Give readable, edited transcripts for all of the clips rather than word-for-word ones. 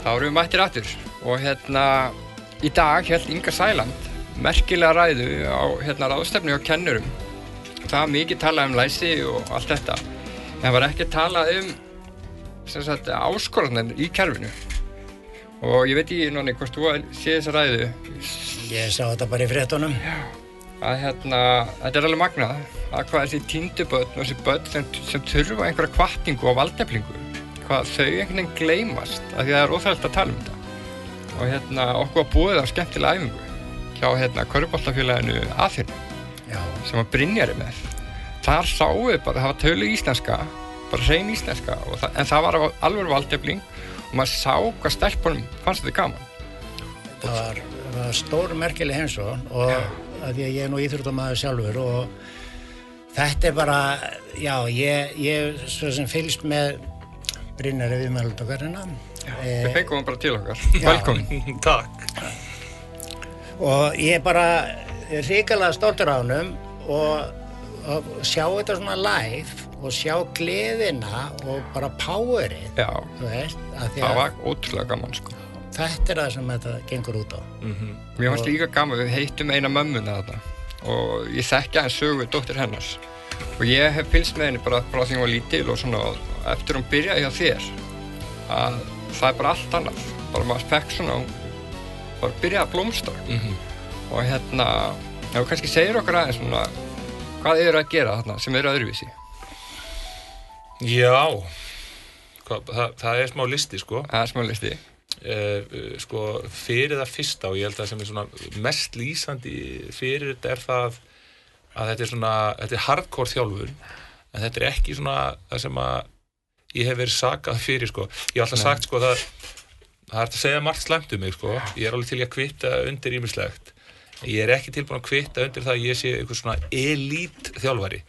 Þá erum við mættir aftur og í dag hélt Inga Sæland merkilega ræðu á ráðstefnu hjá kennurum. Það var mikið talað læsi og allt þetta. En það var ekki talað áskoranir í kerfinu. Og ég veit ekki, Nonni, hvort þú séð þessa ræðu? Ég sá þetta bara í fréttunum. Já. Að þetta alveg magnað. Að hvað þessi týndu börn og þessi börn sem þurfa einhverja hvatningu og valdeflingu. Hvað þau einhvern veginn gleymast af því það óþægilegt að tala þetta. Og okkur var búið á skemmtilega æfingu hjá körfuboltafélaginu Aþenu sem var Brynjari með. Þar sáum við bara, það var töluð íslenska, bara hrein íslenska en það var alveg valdefling og maður sá hvað stelpunum fannst þetta gaman. Það var stór merkileg heimsókn og að því að ég nú íþróttamaður sjálfur og þetta bara, ég svo sem fylgst með Brynjari viðmælendagörnina. Við fengum hann bara til okkar. Velkomin. Takk. Og ég bara hrikalega stoltur á honum og sjá þetta svona live og sjá gleðina og bara powerið. Já, þú veist, það var ótrúlega gaman sko. Þetta það sem þetta gengur út á. Mér fannst líka gaman, við heitum eina mömmuna þarna og ég þekki aðeins sögu dóttir hennars og ég hef fylgst með henni bara frá því hún var lítil og svona eftir hún byrjaði hjá þér að það bara allt annað, bara maður fekk svona bara byrjaði að blómstra og ef þú kannski segir okkur aðeins svona hvað að gera þarna sem öðruvísi? Já, það smá listi sko. Það smá listi. Sko fyrir það fyrsta og ég held að sem svona mest lýsandi fyrir þetta það að þetta hardcore þjálfun en þetta ekki svona það sem að ég hef verið sakað fyrir sko. Ég hef alltaf sagt sko það er að segja margt slæmt mig sko. Ég alveg til að kvitta undir ýmislegt. Ég ekki tilbúin að kvitta undir það að ég sé eitthvað svona elite þjálfari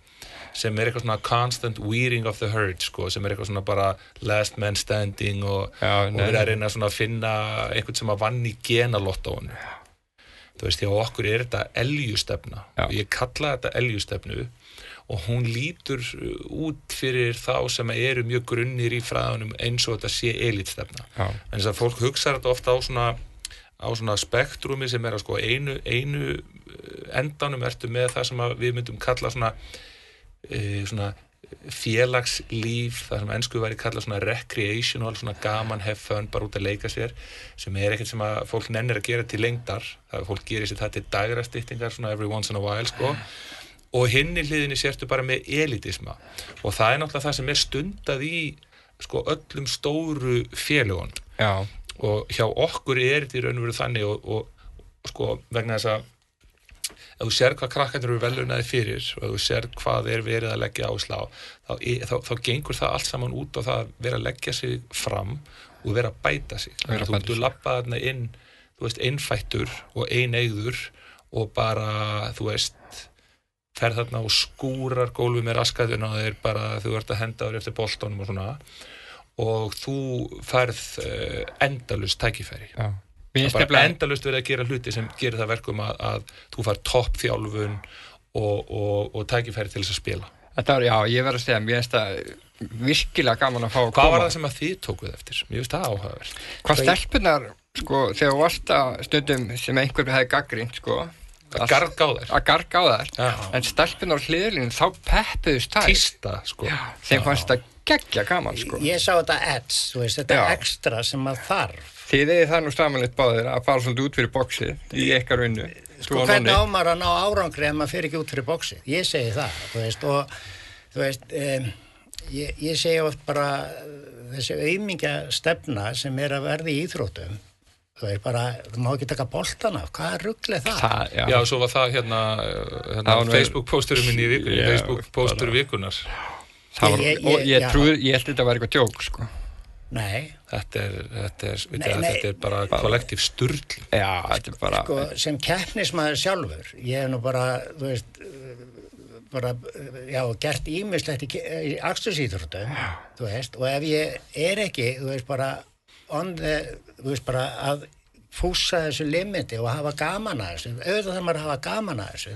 sem eitthvað svona constant weeding of the herd sko, sem eitthvað svona bara last man standing og verið að reyna svona að finna einhvern sem að vann í genalottóinu. Þú veist, hjá okkur þetta eljustefna og ég kalla þetta eljustefnu og hún lítur út fyrir þá sem eru mjög grunnir í fræðunum eins og þetta sé elitstefna. En þess að fólk hugsa þetta ofta á svona spektrumi sem að sko einu endanum ertu með það sem við myndum kalla svona félagslíf, það sem ensku væri kallað svona recreational, svona gaman, have fun, bara út að leika sér, sem ekkert sem að fólk nennir að gera til lengdar, það fólk gerir sér það til dægrastyttingar, svona every once in a while, sko, og hinni hliðinni sértu bara með elitisma, og það náttúrulega það sem stundað í, sko, öllum stóru félögun, og hjá okkur þetta í raun og veru þannig, og sko, vegna þess að ef þú sér hvað krakkarnir eru velunnaði fyrir og ef þú sér hvað verið að leggja áherslu á þá gengur það allt saman út á það að vera að leggja sig fram og vera að bæta sig. Þú labba þarna inn, þú veist, einfættur og eineigður og bara, þú veist, ferð þarna og skúrar gólfið með raskaðuna og þú ert að henda þér eftir boltanum og svona og þú færð endalaust tækifæri. Það er bara endalaust verið að gera hluti sem gerir það verkum að þú fær toppþjálfun og tækifæri til þess að spila. Þetta var, ég verð að segja, mér finnst það virkilega gaman að fá að koma. Hvað var það sem að þið tókuð eftir? Mér finnst það áhugavert. Hvað stelpunar, sko, þegar þú varst að stundum sem einhver hefði gagnrýnt, sko. Að garga á þær. En stelpunar á hliðarlínu, þá peppuðust þær. Tísta, sko. Þeim fannst þetta geggja gaman, sko. Ég sá þetta þú veist, þetta extra sem að þarf. Þið það nú samanleitt báðir að fara svolítið út fyrir boxið í ykkar vinnu. Sko hvernig á maður að ná árangri ef maður fer ekki út fyrir boxið? Ég segi það, þú veist, og þú veist, ég segi oft bara þessi aumingja stefna sem að verða í íþróttum, þú veist, bara, þú má ekki taka boltan af, hvað rugl það? Já, svo var það hérna Facebook-pósturinn minn í vikunni, Facebook-póstur vikunar. Og ég held þetta var eitthvað djók, sko. Nei. Þetta er bara kollektív sturl. Já, þetta bara... Sko, sem keppnismaður sjálfur, ég hef nú bara, þú veist, gert ýmislegt í akstursíþróttum, þú veist, og ef ég ekki, þú veist, bara að fússa þessu limiti og hafa gaman að þessu, auðvitað þarf maður að hafa gaman að þessu,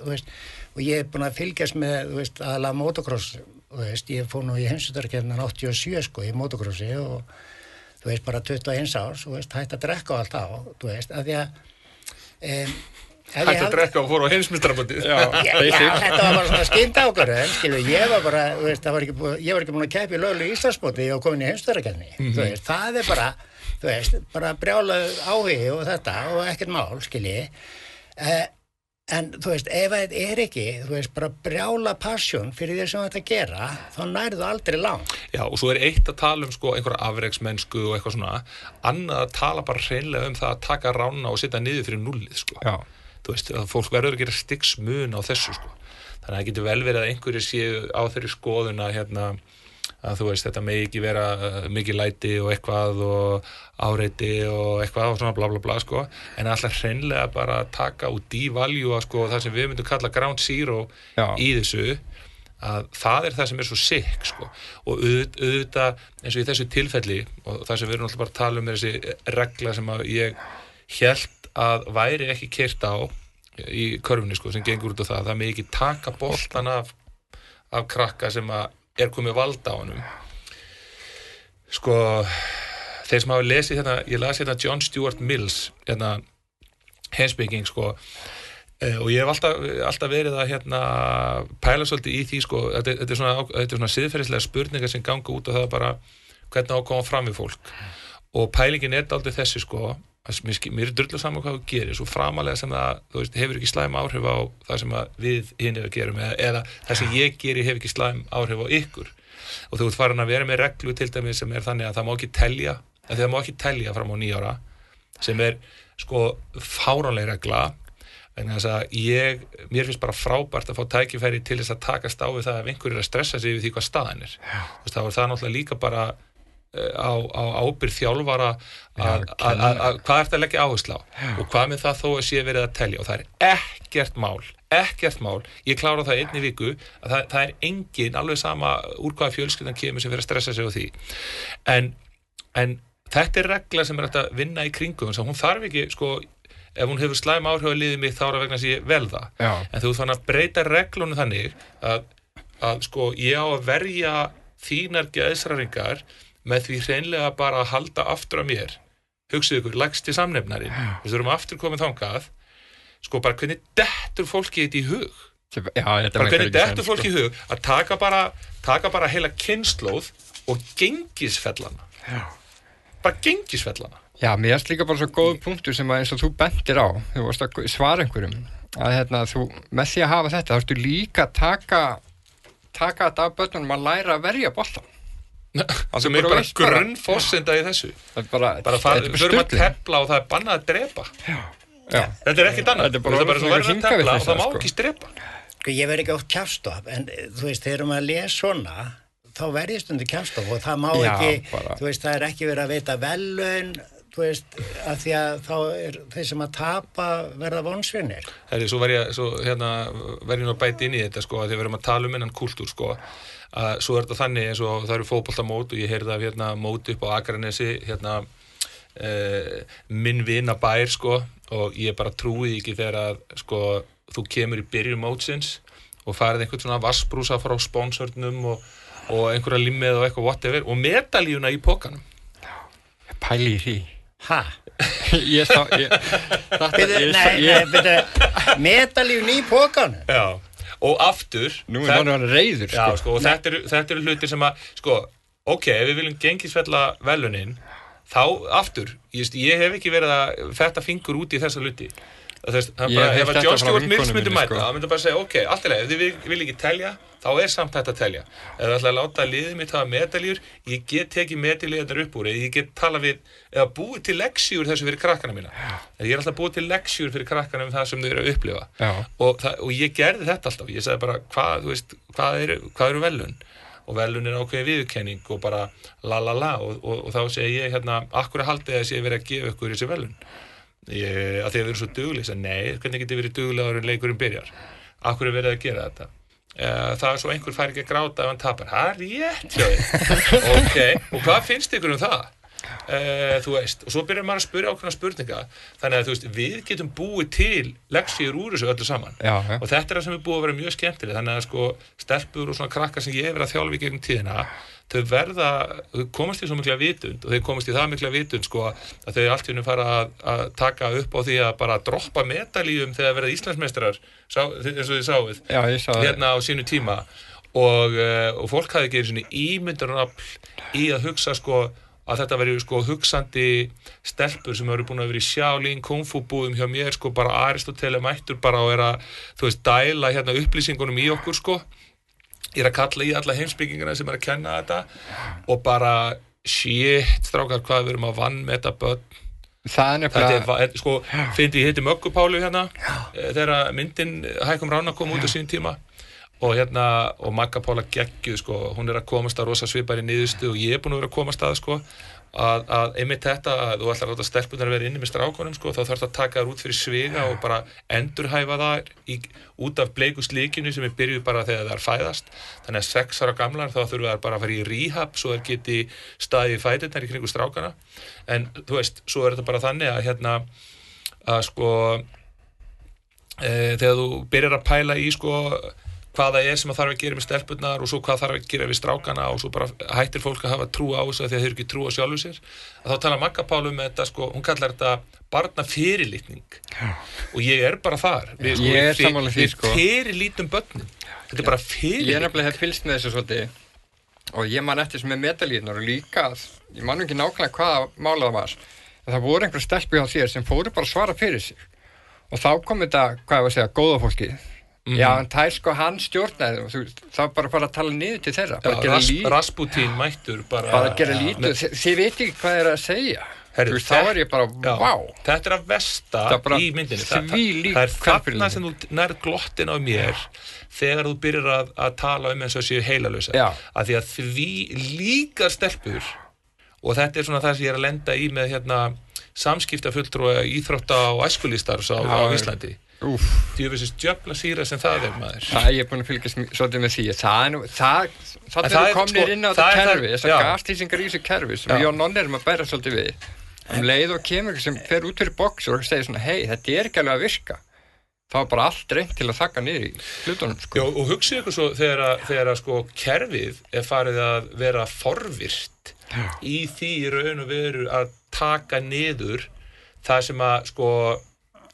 þú veist, og ég hef búin að fylgjast með, þú veist, aðalega motocross, þú veist, ég fór nú í heimsmeistarikeppnina 87 sko í motocrossi og þú veist, bara 21 árs, þú veist, hætt að drekka og allt á, þú veist, að því að Hætti að drekka og fór á heimsmeistarabótið. Já, þetta var bara svona skyndákvörðun, skilur, ég var bara, þú veist, ég var ekki búin að keppa í löglu Íslandsmóti og komin í heimsmeistarakeppni, þú veist, það er bara, þú veist, bara brjálað áhugi og þetta og ekkert mál, skilji, en þú veist, ef það er ekki, þú veist, bara brjála passion fyrir því sem þetta gera, þá nærðu aldrei langt. Já, og svo eitt að tala sko einhverja afreksmennsku og eitthvað svona, annað að tala bara hreinlega það að taka rána og setja niður fyrir nullið, sko. Já. Þú veist, að fólk verður að gera stigsmun á þessu, sko. Þannig að það getur vel verið að einhverju séu á þeirri skoðun að að þú veist, þetta megi ekki vera mikið læti og eitthvað og áreiti og eitthvað og svona bla bla bla, sko. En alltaf hreinlega bara taka og devalua, sko, það sem við myndum kalla ground zero í þessu, að það er það sem er svo sick, sko. Og auðvitað, eins og í þessu tilfelli, og það sem við erum alltaf bara að tala um er þessi regla sem að ég hélt að væri ekki keyrt á í körfunni, sko, sem gengur út á það megi ekki taka boltan af krakka sem að er komið vald á honum. Sko, þeir sem hafa lesið ég las John Stuart Mills, heimspeking, sko, og ég hef alltaf verið að pæla svolítið í því, sko, þetta er svona siðferðislega spurningar sem ganga út á það bara hvernig á að koma fram við fólk. Og pælingin er dálítið þessi, sko, mér er drullu saman hvað þú gerir, svo framalega sem það, þú veist, hefur ekki slæm áhrif á það sem við hinir að gerum, eða það sem ég geri hefur ekki slæm áhrif á ykkur. Og þú ert farin að vera með reglu til dæmis sem er þannig að það má ekki telja, að það má ekki telja fram á 9 ára, sem er, sko, fáránleg regla, vegna þess að mér finnst bara frábært að fá tækifæri til þess að takast á við það ef einhver er að stressa sig yfir því hvað staðan er. Þú veist, þá er það náttúrulega líka bara á ábyrgð þjálfara að hvað ert að leggja áherslu á og hvað með það þó að sé verið að telja, og það er ekkert mál, ég klára það einni viku að það er engin, alveg sama úr hvaða fjölskyldan kemur sem fyrir að stressa sig á því, en þetta er regla sem er hægt að vinna í kringum, þannig að hún þarf ekki, sko, ef hún hefur slæm áhrif á liðið mitt þá er það vegna að ég vel það. Já. En þú þannig að breyta reglunum þannig að sko, ég á að verja þínar geðsræringar með því hreinlega bara að halda aftur af mér. Hugsið ykkur, lægsti samnefnarinn. Við þurfum aftur komið þangað. Sko, bara hvernig dettur fólki þetta í hug? Bara hvernig dettur fólki í hug að taka bara heila kynslóð og gengisfellana. Já. Bara gengisfellana. Já, mér erst líka bara svo góð punktur sem að eins og þú bentir á, þú varst að svara einhverjum, að þú, með því að hafa þetta, þá ertu líka taka þetta af börnunum að læra að verja boltan. Sem er bara grunnforsenda í þessu. Bara förum að tefla og það er bannað að drepa. Já. Þetta er ekkert annað. Þetta er bara svo verður að tefla og það má ekki drepa. Ég verð ekki oft kjafstof, en þú veist, þegar maður les svona, þá verð ég stundu kjafstof og það má ekki, þú veist, það er ekki verið að veita verðlaun, þú veist, af því að þá er þeir sem að tapa verða vonsvinir. Svo verð ég nú að bæta inn í þetta, sko, að því við erum að tala um innan kúltúr, sko. Svo er þetta þannig eins og það eru fótboltamót og ég heyrði af mót upp á Akranesi, minn vinabær, sko, og ég bara trúi ekki þegar að, sko, þú kemur í byrjun mótsins og farið einhvern svona vassbrúsa frá sponsornum og einhverja limmið og eitthvað whatever og medaljuna í pokanum. Pæli í því. Hæ? Medaljuna í pokanum? Já. Og aftur nú er hann reiður, sko. Já, sko, og þetta eru hlutir sem að, sko, ok, ef við viljum gengisfella verðlaunin, þá aftur, ég hef ekki verið að fetta fingur út í þessa hluti. Ef að John Stuart Mills myndi mæta, þá myndi bara segja, ok, allt í lagi, ef þið vil ekki telja, þá er samt hægt að telja. Ef þið ætla að láta liðið mitt hafa medaljur, ég get tekið medaljurnar upp úr, ég get tala við, eða búið til leksjur þessu fyrir krakkana mína. Ég er alltaf búið til leksjur fyrir krakkana það sem þau eru að upplifa. Og ég gerði þetta alltaf, ég sagði bara, hvað eru verðlaun? Og verðlaun er ákveðin viðurkenning og bara la og þá segi ég akkur haldið að ég verið að gefa ykkur þessi verðlaun. Að því að við erum svo duglega, nei, hvernig getur verið duglegaður en leikurinn byrjar? Akkur er verið að gera þetta? Það er svo einhver fær ekki að gráta ef hann tapar. Það er rétt, ok, og hvað finnst ykkur um það? þú veist, og svo byrjar maður að spyrja ákveðna spurninga, þannig að þú veist, við getum búið til leksíur úr þessu öllu saman og þetta það sem er búið að vera mjög skemmtileg, þannig að sko stelpur og svona krakkar sem ég hef verið að þjálfa í gegnum tíðina, þau komast í svo mikla vitund og þau komast í það mikla vitund sko að þau allt í einu fara að taka upp á því að bara droppa medalíum þegar verða Íslandsmeistarar, eins og þið sáuð hérna á sínu tíma og fólk hafði ekki svona ímyndunarafl í að hugsa sko að þetta veri sko hugsandi stelpur sem eru búin að vera í Shaolin Kung Fu búðum hjá mér sko bara Aristóteles mættur bara og þú veist dæla hérna upplýsingunum í okkur sko að kalla í alla heimsbygginguna sem að kenna þetta og bara shit strákar hvað við erum að vanmeta börn það er nefnilega sko fyndi ég hitti Möggu Pálu hérna þegar myndin Hækkum Rána kom út á sín tíma og Magga Pála geggjuð sko, hún að komast að rosa svipari niðurstu og ég búin að vera að komast að sko að einmitt þetta að þú ætlar að láta stelpunar að vera inni með strákunum sko, þá þarf það að taka þær út fyrir sviga og bara endurhæfa það út af bleiku slíkinu sem byrjuð bara þegar það fæðast, þannig að 6 ára gamlar þá þurfa þær bara að fara í rehab svo þær geti staðið í fæturnar í kringu strákana, en þú veist, svo þetta bara þannig að sko þegar þú byrjar að pæla í sko hvað það sem að þarf að gera með stelpurnar og svo hvað þarf að gera við strákana og svo bara hættir fólk að hafa trú á þessu því að þeir eru ekki trú á sjálfu sér að þá tala Magga Pálu um þetta sko, hún kallar þetta barnafyrirlitning og ég bara þar við fyrirlítum börnin þetta bara fyrirlitning ég nefnilega hef fylgst með þessu svolítið og ég man eftir sem með medalíurnar og líka ég man ekki nákvæmlega hvaða málið það var en það voru einhver stelpu hjá þér sem fóru bara að svara fyrir sig og þá kom þetta, hvað ég var að segja, góða fólkið já, en það sko hann stjórnaði og það bara fara að tala niður til þeirra Rasputín mættur bara gera lítið, þið veit ekki hvað þeir að segja þá ég bara, wow þetta að versta í myndinni það þarna sem þú nærð glottin á mér þegar þú byrjar að tala eins og séu heilalausa að því að því líka stelpur og þetta svona það sem ég að lenda í með samskiptafulltrúa íþrótta og æskulíðstarfs á Íslandi djöfisins djöfla sýra sem það maður það ég búin að fylgjast svolítið með því það er komnir inn á þetta kerfi þessar gaslýsingar í þessu kerfi sem ég og Nonni erum að bæra svolítið við leið og kemur sem fer út fyrir box og segir svona hei þetta er ekki alveg að virka þá bara allt reynt til að þakka niður í hlutunum sko. Já, og hugsið ykkur svo þegar sko kerfið farið að vera forvirt í því raun og veru að taka niður það sem að sko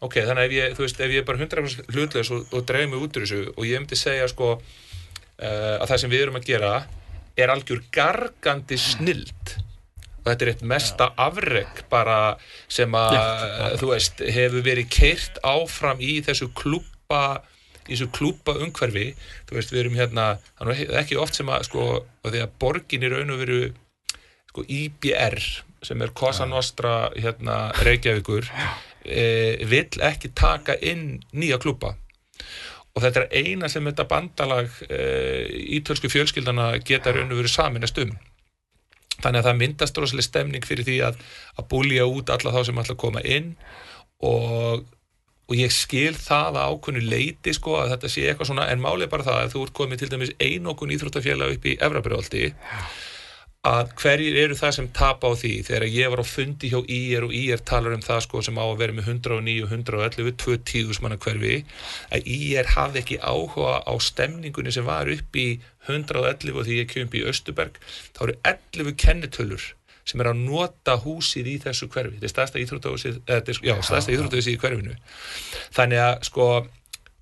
ok, þannig ef ég er bara 100% hlutlaus og dreif mig út úr þessu og ég myndi segja sko að það sem við erum að gera er algjör gargandi snilld og þetta er eitt mesta afrek bara sem að þú veist, hefur verið keyrt áfram í þessu klúbba umhverfi þú veist, við erum það er ekki oft sem að sko, því að borgin í raun og veru sko IBR sem er Cosa Nostra Reykjavíkur vill ekki taka inn nýja klúbba og þetta er eina sem þetta bandalag ítölsku fjölskyldana geta raun og verið saminast þannig að það myndast rosalega stemning fyrir því að búlja út alla þá sem ætla að koma inn og ég skil það að ákveðnu leyti sko að þetta sé eitthvað svona en málið bara það að þú ert komið til dæmis einokun íþróttafélag upp í Efrabrjóðaldi að hverjir eru það sem tapa á því þegar ég var á fundi hjá IR og IR talar það sko sem á að vera með 109 og 111, 210 manna hverfi að IR hafði ekki áhuga á stemningunni sem var upp í 111 og því ég kemur upp í Östuberg þá eru 11 kennitölur sem að nota húsið í þessu hverfi þetta er stærsta íþróttahúsið í hverfinu þannig að sko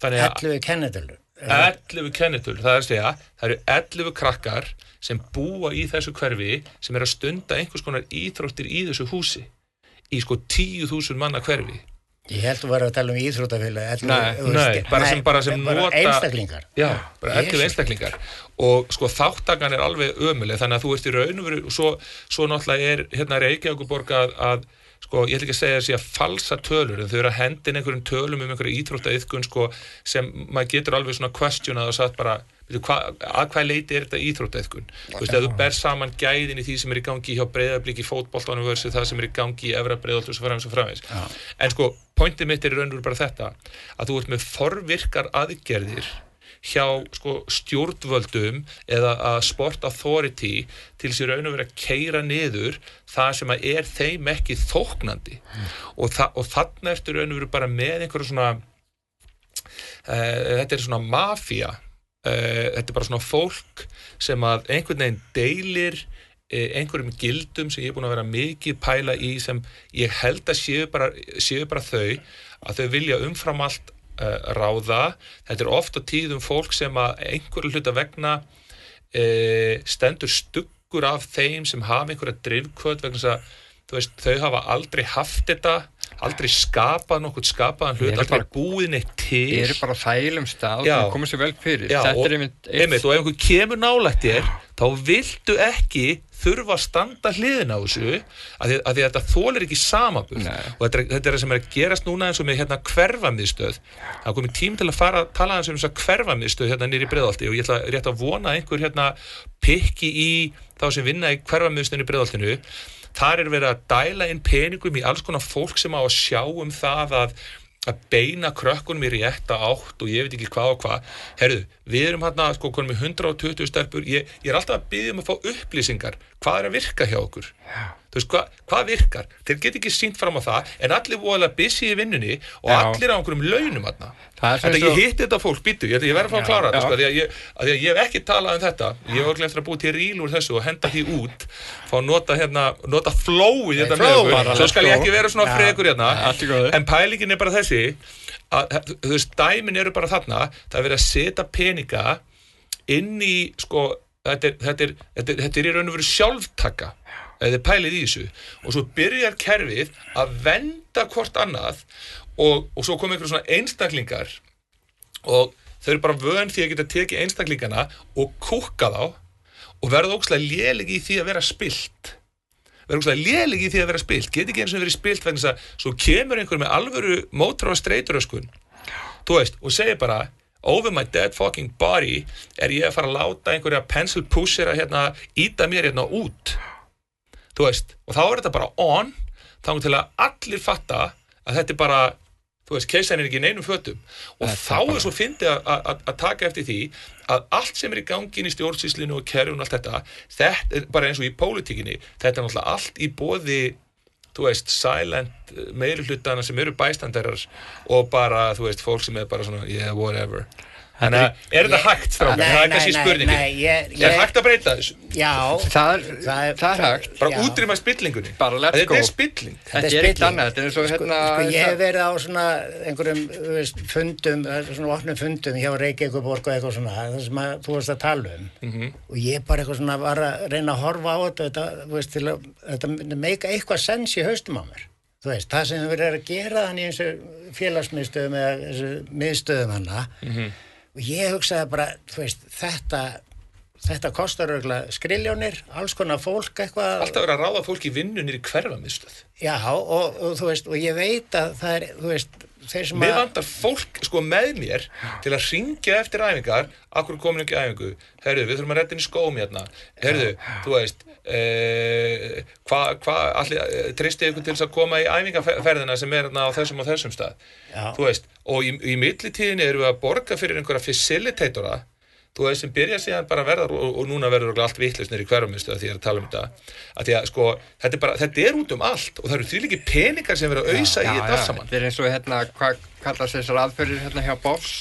11 kennitölur 11 kennitölur, það er að segja það eru 11 krakkar sem búa í þessu hverfi sem að stunda einhvers konar íþróttir í þessu húsi í sko 10.000 manna hverfi Ég held að vera að tala íþróttafélag bara sem nota einstaklingar já, bara 11 einstaklingar og sko þáttakan er alveg ömuleg þannig að þú ert í raun og veru svo náttúrulega er Reykjavíkurborg að sko, ég ætla ekki að segja þessi að falsa tölur en þau eru að hendin einhverjum tölum einhverja íþróttaiðkun sko, sem maður getur alveg svona questionað og sagt bara að hvað leiti er þetta íþróttaiðkun þú veist, ef þú ber saman gæðin í því sem er í gangi hjá Breiðablik í fótboltanum versus það sem er í gangi í Efra Breiðholt og svo framvegis en sko, pointið mitt er í raun og veru bara þetta að þú ert með forvirkar aðgerðir hjá sko stjórnvöldum eða að sport authority til sér raun og vera að keyra niður það sem að þeim ekki þóknandi og þarna ertu raun og vera bara með einhverju svona þetta svona mafía þetta bara svona fólk sem að einhvern veginn deilir einhverjum gildum sem ég búin að vera mikið pæla í sem ég held að séu bara þau að þau vilja umfram allt ráða. Þetta oft á tíðum fólk sem að einhverju hluta vegna stendur stuggur af þeim sem hafa einhverja drifkvöt vegna þess að þú veist, þau hafa aldrei haft þetta, aldrei skapaðan hlut, aldrei búið neitt til. Eru bara á þælum stað og komið sér vel fyrir. Já, þetta einmitt, og ef einhver kemur nálægt þér, þá viltu ekki þurfa að standa hliðina á þessu af því að þetta þolir ekki samanburð. Og þetta er það sem er að gerast núna eins og með hverfamiðstöð. Það komið tím til að fara að tala um þess að hverfamiðstöð niður í Breiðholti og ég ætla rétt að vona að einhver pikki í þá sem vinna í hverfamiðstöðinni í Breiðholtinu. Þar verið að dæla inn peningum í alls konar fólk sem á að sjá það að beina krökkunum í rétta átt og ég veit ekki hvað og hvað. Herðu, við erum konum með 120 stelpur, ég er alltaf að biðja að fá upplýsingar. Hvað að virka hjá okkur? Þú veist, hvað virkar? Þeir get ekki sýnt fram á það, en allir voðalega busy í vinnunni og allir á einhverjum launum þarna. Ég hitti þetta fólk, ég verð að fá að klára þetta, því að ég hef ekki talað um þetta. Ég var eftir að búið til ríl úr þessu og henda því út, fá að nota flowið þetta með okkur, svo skal ég ekki vera svona frekur en pælingin bara þessi, að þú veist, dæmin eru bara þarna, það verið að setja peninga inn í, þetta er í raun og veru sjálftaka, eða pælið í þessu og svo byrjar kerfið að venda hvort annað og svo koma einhverjum svona einstaklingar og þau eru bara vön því að geta tekið einstaklingana og kúkka þá og verða ógeðslega léleg í því að vera spilt geti ekki eins og verið spilt vegna þess að svo kemur einhver með alvöru mótor og streituröskun þú veist, og segir bara over my dead fucking body er ég að fara að láta einhverja pencil pushera íta mér út þú veist, og þá þetta bara on þá til að allir fatta að þetta bara, þú veist, keisan er ekki í neinum fötum og þá svo fyndið að taka eftir því að allt sem í gangi í stjórnsýslinu og kerfinu og allt þetta er bara eins og í pólitíkinni þetta er náttúrulega allt í boði þú veist, silent meirihlutana sem eru bystandarar og bara, þú veist, fólk sem bara svona yeah, whatever Þannig að, er þetta hægt strákar? Það er kannski spurningin. Er hægt að breyta þessu? Já. Það er hægt. Bara útrýma spillingunni. Bara let's go. Þetta er spilling. Þetta er eitt annað. Þetta er eins og Sko, ég hef verið á svona einhverjum fundum, svona opnum fundum hjá Reykjavíkurborg og eitthvað svona, það sem að þú varst að tala um. Og ég bara eitthvað svona var að reyna að horfa á þetta, þú veist, til að þetta myndi meika eitthvað sens í haustum á mér. Þú veist, það sem við erum að gera þannig eins og félagsmiðstöðum eða þessu miðstöðum hana. Og ég hugsaði bara, þú veist, þetta kostar örugglega skriljónir, alls konar fólk eitthvað. Alltaf verið að ráða fólk í vinnunir í hverfamiðstöð. Já, og þú veist, og ég veit að það er, þú veist, þeir sem Mér vantar fólk, sko, með mér til að hringja eftir æfingar, akkur komin ekki æfingu, herðu, við þurfum að redda inn í skóm hérna, herðu, þú veist, allir treystið ykkur til þess að koma í æfingaferðina sem er á þessum stað. Já. Þú veist, og í millitíðinni erum við að borga fyrir einhverja facilitatora, þú veist, sem byrja síðan bara að verða og núna verður allt vitlaust niður í hverfamiðstöð að því ég er að tala um þetta. Að því að, sko, þetta er út um allt og það eru þvílíkir peningar sem verða að ausa í þetta allt saman. Þetta er eins og hvað kallast þessar aðferðir hjá Bofs,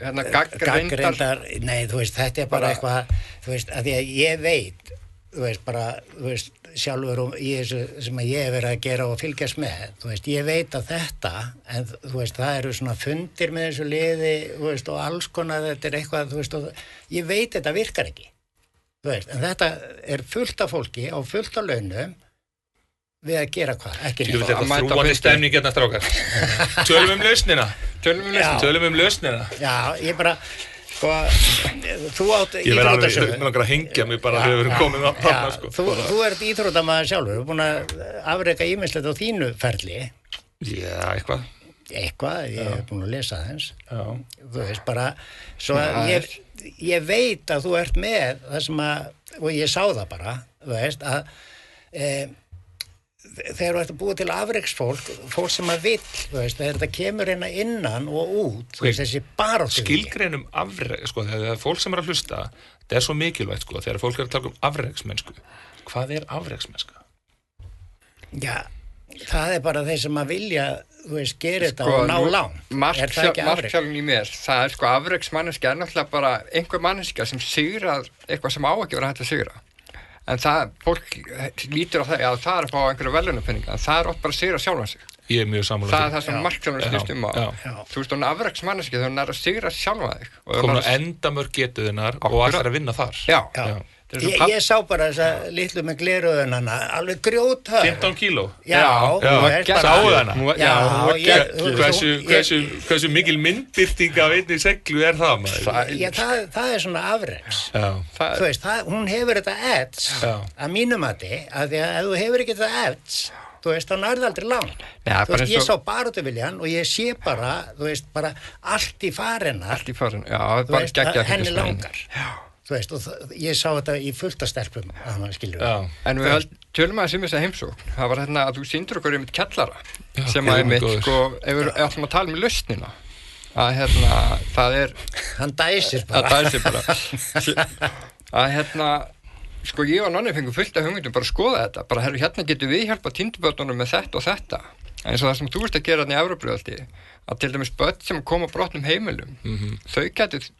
gaggrindar, nei, þú veist, þetta er bara eitthvað, þú veist, að því að ég veit, þú veist, bara, þú veist, sjálfur og í þessu sem að ég hef verið að gera og fylgjast með, þú veist, ég veit að þetta, en þú veist, það eru svona fundir með þessu liði, þú veist, og alls konar, þetta er eitthvað, þú veist, og ég veit þetta virkar ekki, þú veist, en þetta er fullt af fólki á fullt af launum við að gera hvað, ekki neitt. Ég vil þetta þrúandi stemning hérna strákar. Tölum um lausnina. Já, ég bara, sko, þú átt íþróttasögu. Ég verð alveg, mér langar að hengja mig bara þegar við erum komin á þarna, sko. Þú ert íþróttamaður sjálfur, þú er búin að afreka ýmislegt á þínu ferli. Já, eitthvað. Ég hef búin að lesa þess. Já. Þú veist, bara, svo ég veit að þú ert með það sem að, og ég sá það bara, þú veist, að þegar þú ert að búa til afreksfólk sem að vill, þú veist, þegar þetta kemur hérna innan og út, þú veist, þessi baráttu skilgreinum afreg, sko, þegar fólk sem að hlusta, þetta svo mikilvægt, sko, þegar fólk að tala afregsmennsku, hvað afregsmennska? Já, það bara þeir sem að vilja, þú veist, gera þetta og ná langt. Markþjálfun í mér, það sko afregsmanneska náttúrulega bara einhver manneska sem sigrar eitthvað sem á ekki vera hægt að sigra. En það, fólk lítur á það, að það að fá einhverja verðlaunapeninga, en það oft bara að sigra sjálfan sig. Ég mjög sammála. Það það sem markþjálfun snýst Þú veist, hún afregsmanneski þegar hún að sigra sjálfan þig. Komin á endamörk getuðinnar og allir að vinna þar. Já. Ég sá bara þessa litlu með gleraugunana, alveg grjóthörð. 15 kíló? Já. Sáu hana? Já. Hversu mikil myndbirting af einni seglu það, maður? Já, það svona afregs. Þú veist, hún hefur þetta edge, að mínum mati, að því að ef þú hefur ekki þetta edge, þú veist, þá nærði aldrei langt. Þú veist, ég sá baráttuviljan og ég sé bara, þú veist, bara allt í farina. Já, þú veist, henni langar. Þú veist, og ég sá þetta í fullta stelpum að maður skilur við. En við tölum að sem þess að heimsókn, það var hérna að þú sýndur okkur einmitt kjallara, sem að einmitt, sko, ef við ætlum að tala um lausnina, að hérna, það hann dæsir bara. Að hérna, sko, ég og Nonni fengum fullt af hugmyndum bara að skoða þetta, bara hérna getum við hjálpa týndubörnunum með þetta og þetta, en eins og það sem þú veist að gera þarna í Evrópuveldi, að til dæmis börn sem koma brotnum heimilum, þau getur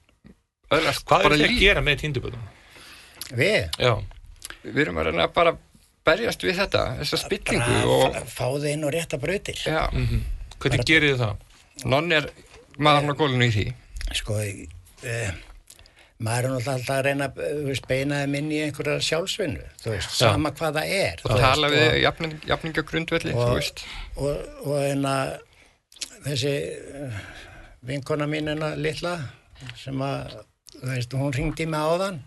Hvað þið að gera með týndubörnum? Við? Já. Við erum að reyna að bara berjast við þetta, þessa spillingu og fá þið inn og rétta brautir. Já. Hvernig gerið þið það? Nonni maðurinn á gólfinu í því. Sko, maður alltaf að reyna að beina þeim inn í einhverja sjálfsvinnu, þú veist, sama hvað það er. Og tala við jafningagrundvelli, þú veist. Og þessi vinkona mín litla, sem að, þú veist, hún hringdi mig áðan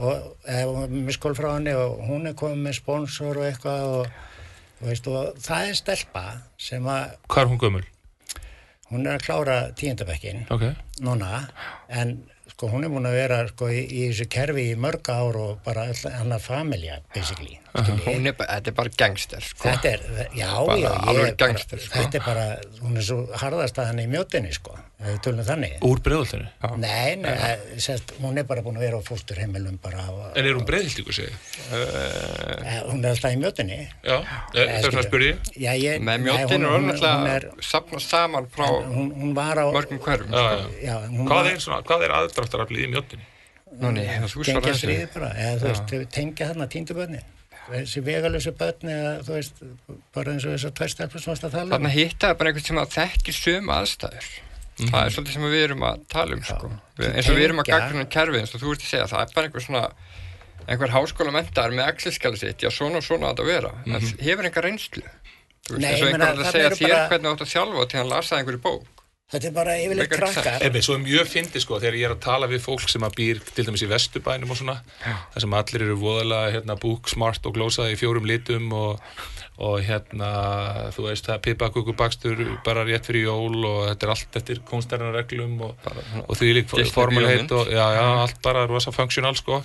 og með skól frá henni og hún komið með sponsor og eitthvað og, þú veist, og það stelpa sem að Hvað hún gömul? Hún að klára 10. bekkin núna, en sko hún búin að vera sko í þessu kerfi í mörg ár og bara hennar familja basically. Þetta bara gangster sko. Þetta já, alveg gangster sko. Þetta bara, hún svo harðast að henni í mjótinni sko, ef við tölum þannig. Úr Breiðholtinu? Nei, sérst, hún bara búin að vera á fósturheimilum bara. En hún Breiðholtíku segir? Hún alltaf í mjótinni. Já, þess að spyrja ég. Með mjótinni er hún alltaf safnast saman frá mörgum hverfum. Hvað aðdráttaraflið í mjótinni? Tengja stríði bara, eða þú veist, tengja þarna týndubörni. Þessi vegalösu börni, eða þú veist, bara eins og þessar 2 stelpur sem varst að tala um. Þarna hittaði bara einhvern sem að þekkir sömu aðstæður. Það er svolítið sem við erum að tala um, sko. Eins og við erum að gagnrýna kerfið, eins og þú ert að segja, það er bara einhver háskólamenntaður með Excel-skjali sitt, já svona og svona átt að vera. Það hefur enga reynslu. Þú veist, eins og einhver að segja þér hvernig átt að þjálfa til hann lasaði einhverju bók. Þetta bara yfirleitt krakkar. Svo mjög fyndið sko, þegar ég að tala við fólk sem að býr til dæmis í Vesturbænum og svona, þar sem allir eru voðalega book smart og glósaði í 4 litum og þú veist, það er pipakökubakstur bara rétt fyrir jól og þetta er allt eftir kúnstærnarreglum og því lík formalheit og allt bara rosa functional sko.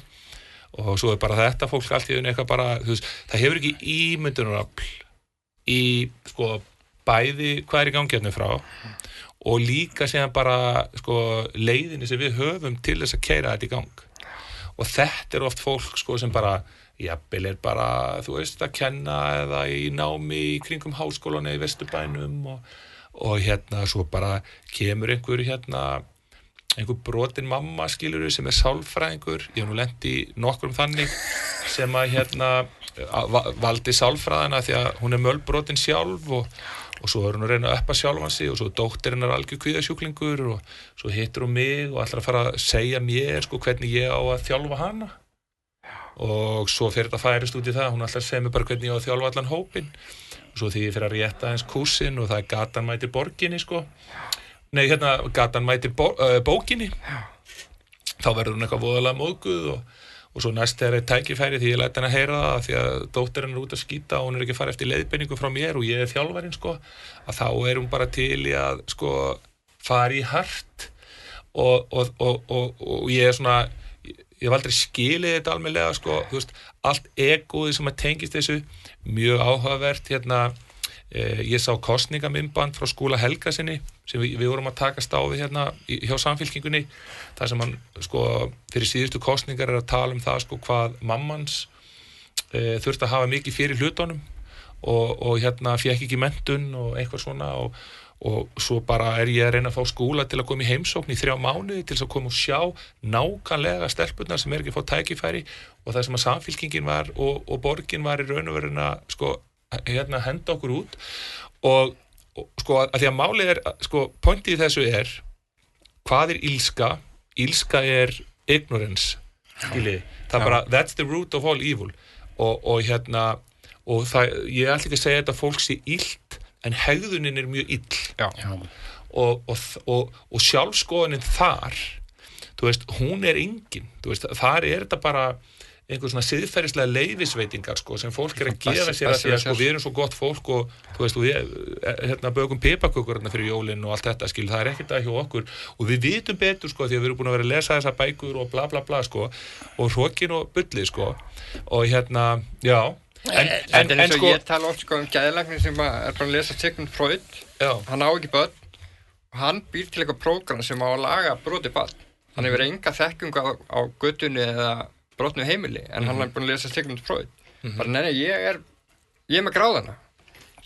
Og svo er bara þetta fólk allt í eitthvað bara, þú veist, það hefur ekki ímyndunarafl í sko bæði hvað í gangi hérna frá og líka síðan bara sko leiðinni sem við höfum til þess að keyra þetta í gang. Og þetta er oft fólk sko sem bara jafnvel er bara, þú veist, að kenna eða í námi í kringum háskólan eða í Vesturbænum og svo bara kemur einhver brotin mamma skilur sem er sálfræðingur. Ég hef nú lent í nokkrum þannig sem að valdi sálfræðina því að hún er mölbrotin sjálf og svo er hún að reyna að uppa sjálfan sig og svo dóttir hennar algjör kvíðasjúklingur og svo hittir hún mig og ætlar að fara að segja mér sko hvernig ég á að þjálfa hana og svo fer þetta færist út í það, hún ætlar að segja mér bara hvernig ég á að þjálfa allan hópinn og svo því ég fer að rétta eins kúrsinn og það er gatan mætir borginni sko gatan mætir bókinni þá verður hún eitthvað voðalega móðguð og svo næst er eitt tækifæri því ég læt henni að heyra það því að dóttir hennar út að skýta og hún er ekki að fara eftir leiðbeiningu frá mér og ég er þjálfarinn sko að þá er hún bara til í að sko fara í hart og ég er svona ég hef aldrei skilið þetta almennilega, sko, þú veist, allt egóið sem að tengist þessu, mjög áhugavert, ég sá kosningamyndband frá Skúla Helgasyni sem við vorum að takast á við hjá Samfylkingunni, þar sem hann, sko, fyrir síðustu kosningar að tala það, sko, hvað mammans þurfti að hafa mikið fyrir hlutunum og fékk ekki menntun og eitthvað svona og svo bara ég að reyna að fá Skúla til að koma í heimsókn í 3 mánuði til þess að koma og sjá nákvæmlega stelpurnar sem ekki að fá tækifæri og það sem að Samfylkingin var og borgin var í raun og verið að sko, henda okkur út og sko að því að málið sko pointið í þessu hvað ílska? Ílska ignorance, skiljið. Það bara, that's the root of all evil og það, ég ætla ekki að segja þetta fólk sé illt en hegðunin mjög ill. Já. Og sjálfskoðunin þar, þú veist, hún engin, þú veist, þar þetta bara einhver svona siðferðislega leyfisveitingar, sko, sem fólk að gefa sér að því að, sko, við erum svo gott fólk og, þú veist, og við bökum piparkökur fyrir jólin og allt þetta, skil, það ekkert að hjá okkur og við vitum betur, sko, því að við erum búin að vera að lesa þessar bækur og bla bla bla, sko, og hrokin og bullið, sko, og já, en eins og sko, ég tala oft, sko, geðlæknir sem bara að lesa Sigmund Freud, hann á ekki börn og hann býr til eitthvað prógram sem á að laga brotið barn, hann hefur enga þekkingu á götunni eða brotnu heimili, en hann búin að lesa Sigmund Freud. Bara neina, ég er með gráðana.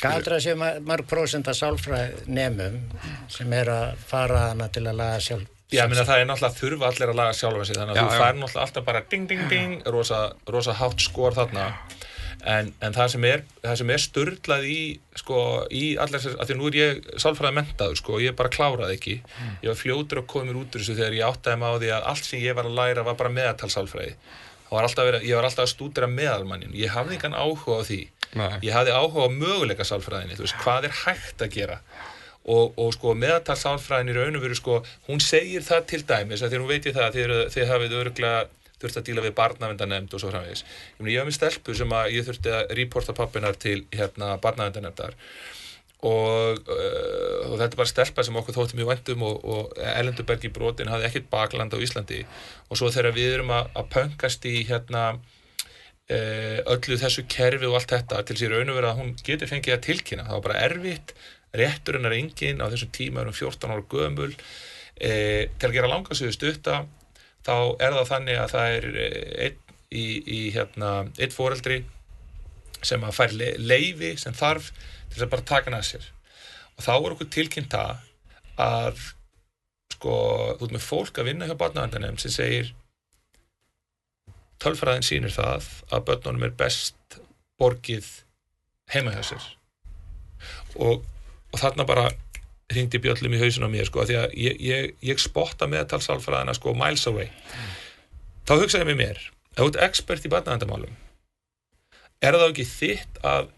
Hvað heldur að sé mörg prósent af sálfræðinemum sem að fara hana til að laga sjálf? Já, ég meina það náttúrulega þurfa allir að laga sjálfa sig, þannig að þú fær náttúrulega alltaf bara ding, ding, ding, rosa hátt skor þarna. En það sem sturlað í, sko, í allir þess, að því nú ég sálfræði menntaður, sko, ég bara kláraði ekki. Ég var fljótur að koma mér út úr þessu þegar ég áttaði mig á því að allt sem ég var að læra var bara meðaltalssálfræði. Ég var alltaf að stúdera meðalmannin. Ég hafði engan áhuga á því. Nei. Ég hafði áhuga á möguleika sálfræðinni, þú veist, hvað hægt að gera. Og sko, meðaltalssálfræðin í raun og veru, sko, hún segir það til dæmis, að því nú veit ég það að þið hafið örugglega þurfti að díla við barnaverndarnefnd og svo framvegis. Ég var með stelpu sem að ég þurfti að reporta pabbinar til barnaverndarnefndar og þetta bara stelpa sem okkur þótti mjög vænt og Erlendur í brotin hafði ekkert bakland á Íslandi og svo þegar við erum að pönkast í öllu þessu kerfi og allt þetta til sér raun og vera að hún getur fengið að tilkynna. Það var bara erfitt, rétturinn engin á þessum tíma 14 ára gömul til að gera langa sögu stutta þá það þannig að það einn foreldri sem að fær leyfi sem þarf til að bara taka hann að sér og þá okkur tilkynnt að sko, þú ert með fólk að vinna hjá barnaverndarnefnd sem segir tölfræðin sýnir það að börnunum best borgið heima hjá sér og þarna bara hringdi bjöllum í hausinn á mér, sko, því að ég spotta meðaltalssálfræðina, sko, miles away. Þá hugsaði ég með mér, ef þú ert expert í barnaverndarmálum, það ekki þitt að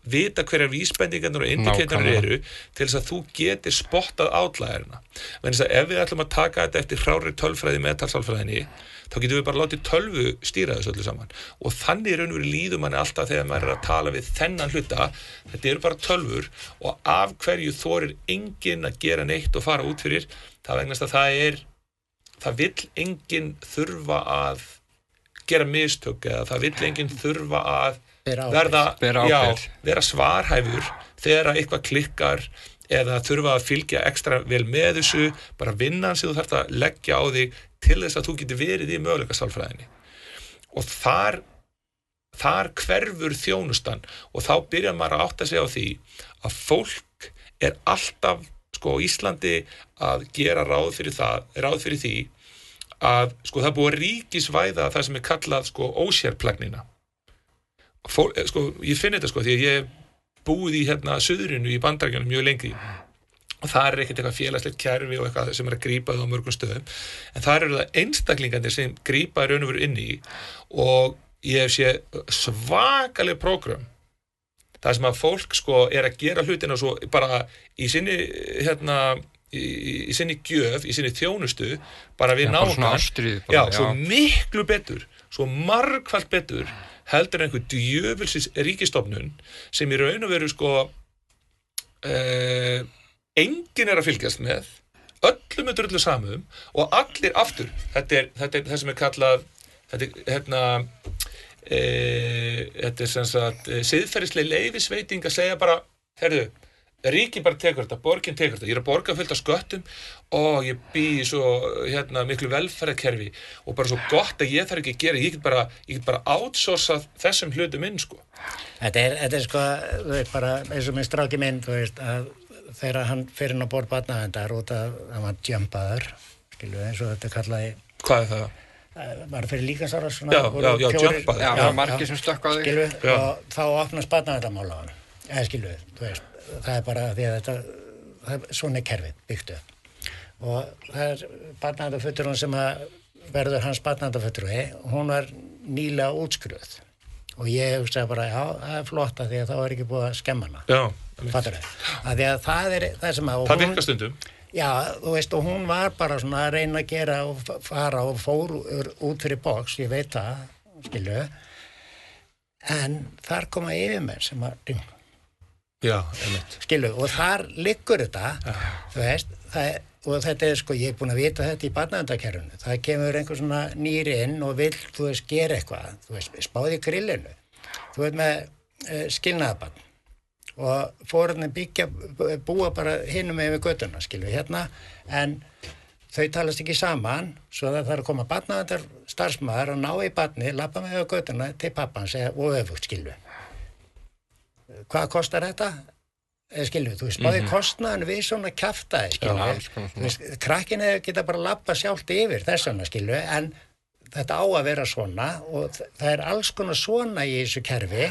vita hverjar vísbendingarnar og indikatornir eru til þess að þú getir spottað outlæðirna. Vegna þess að ef við ætlum að taka þetta eftir hrárri tölfræði meðaltalssálfræðinni, þá getum við bara látið tölvu stýra þessu öllu saman. Og þannig raun og veru líður manni alltaf þegar maður að tala við þennan hluta, þetta eru bara tölvur og af hverju þorir enginn að gera neitt og fara út fyrir, það vegna þess að það vill enginn þurfa að gera mistök eða það vill enginn þurfa að vera svarhæfur þegar eitthvað klikkar eða þurfa að fylgja ekstra vel með þessu, bara vinnan sem þú þarft að leggja á þig til þess að þú getur verið í möguleikasálfræðinni. Og þar hverfur þjónustan og þá byrjar maður að átta sig á því að fólk alltaf, sko, á Íslandi að gera ráð fyrir því að, sko, það búið að ríkisvæða það sem kallað, sko, ósérplagnina. Sko, ég finn þetta, sko, því að ég búið í suðrinu í Bandaríkjunum mjög lengi og það ekkert eitthvað félagslegt kerfi og eitthvað sem að grípa það á mörgum stöðum en það eru það einstaklingarnir sem grípa raun og veru inn í og ég hef séð svakaleg prógram það sem að fólk, sko, að gera hlutina svo bara í sinni í sinni gjöf, í sinni þjónustu bara við náungan svo miklu betur, svo margfalt betur heldur einhver djöfulsins ríkisstofnun sem í raun og veru, sko, enginn að fylgjast með öllum er drullu samum og allir aftur, þetta er það sem er kallað þetta er sem sagt siðferðisleg leyfisveiting að segja bara, heyrðu, ríki bara tekur þetta, borgin tekur þetta, ég er að borga fullt af sköttum og ég bý í svo miklu velferðarkerfi og bara svo gott að ég þarf ekki að gera, ég get bara outsourcað þessum hlutum inn, sko. Þetta er sko, þú veist, bara eins og með stráki minn, þú veist, að þegar hann fyrir inn á borð barnaverndar út að hann var jumpaður, skilu, eins og þetta kallaði. Hvað er það? Bara fyrir líkansára svona. Já, jumpaður. Já, margir sem stökk á þig. Skilu, og þá opnast barnaverndamál á hann. Skilu, þú veist, það er bara því að svona er kerfið byggt upp. Og það er barnaverndafutturinn sem verður hans barnaverndafutturinn, hún var nýlega útskruð. Og ég hugsaði bara, já, það er flott að því að þá er ekki búið að skemma hana. Já. Fattur þau? Að því að það er það sem að... Það virkar stundum. Já, þú veist, og hún var bara svona að reyna að gera og fara og fór út fyrir box, ég veit það, skilu. En þar koma yfirmenn sem að... Já, einmitt. Skilu, og þar liggur þetta, þú veist, og þetta er sko, ég er búin að vita þetta í barnaverndarkerfinu. Það kemur einhver svona nýri inn og vill, þú veist, gera eitthvað, þú veist, spáði grillinu. Þú veist, með skilnaðabarn. Og fórhundin búa bara hinum yfir göttuna, skilur við hérna, en þau talast ekki saman, svo það þarf að koma barnaverndar starfsmaður og ná í barni, labba með yfir göttuna til pappan og öfugt, skilur við. Hvað kostar þetta? Skilur við, þú veist, báði kostnaðan við svona kjaftaði, skilur við. Krakkin geta bara labba sjálft yfir þessana, skilur við, en þetta á að vera svona og það er alls konar svona í þessu kerfi.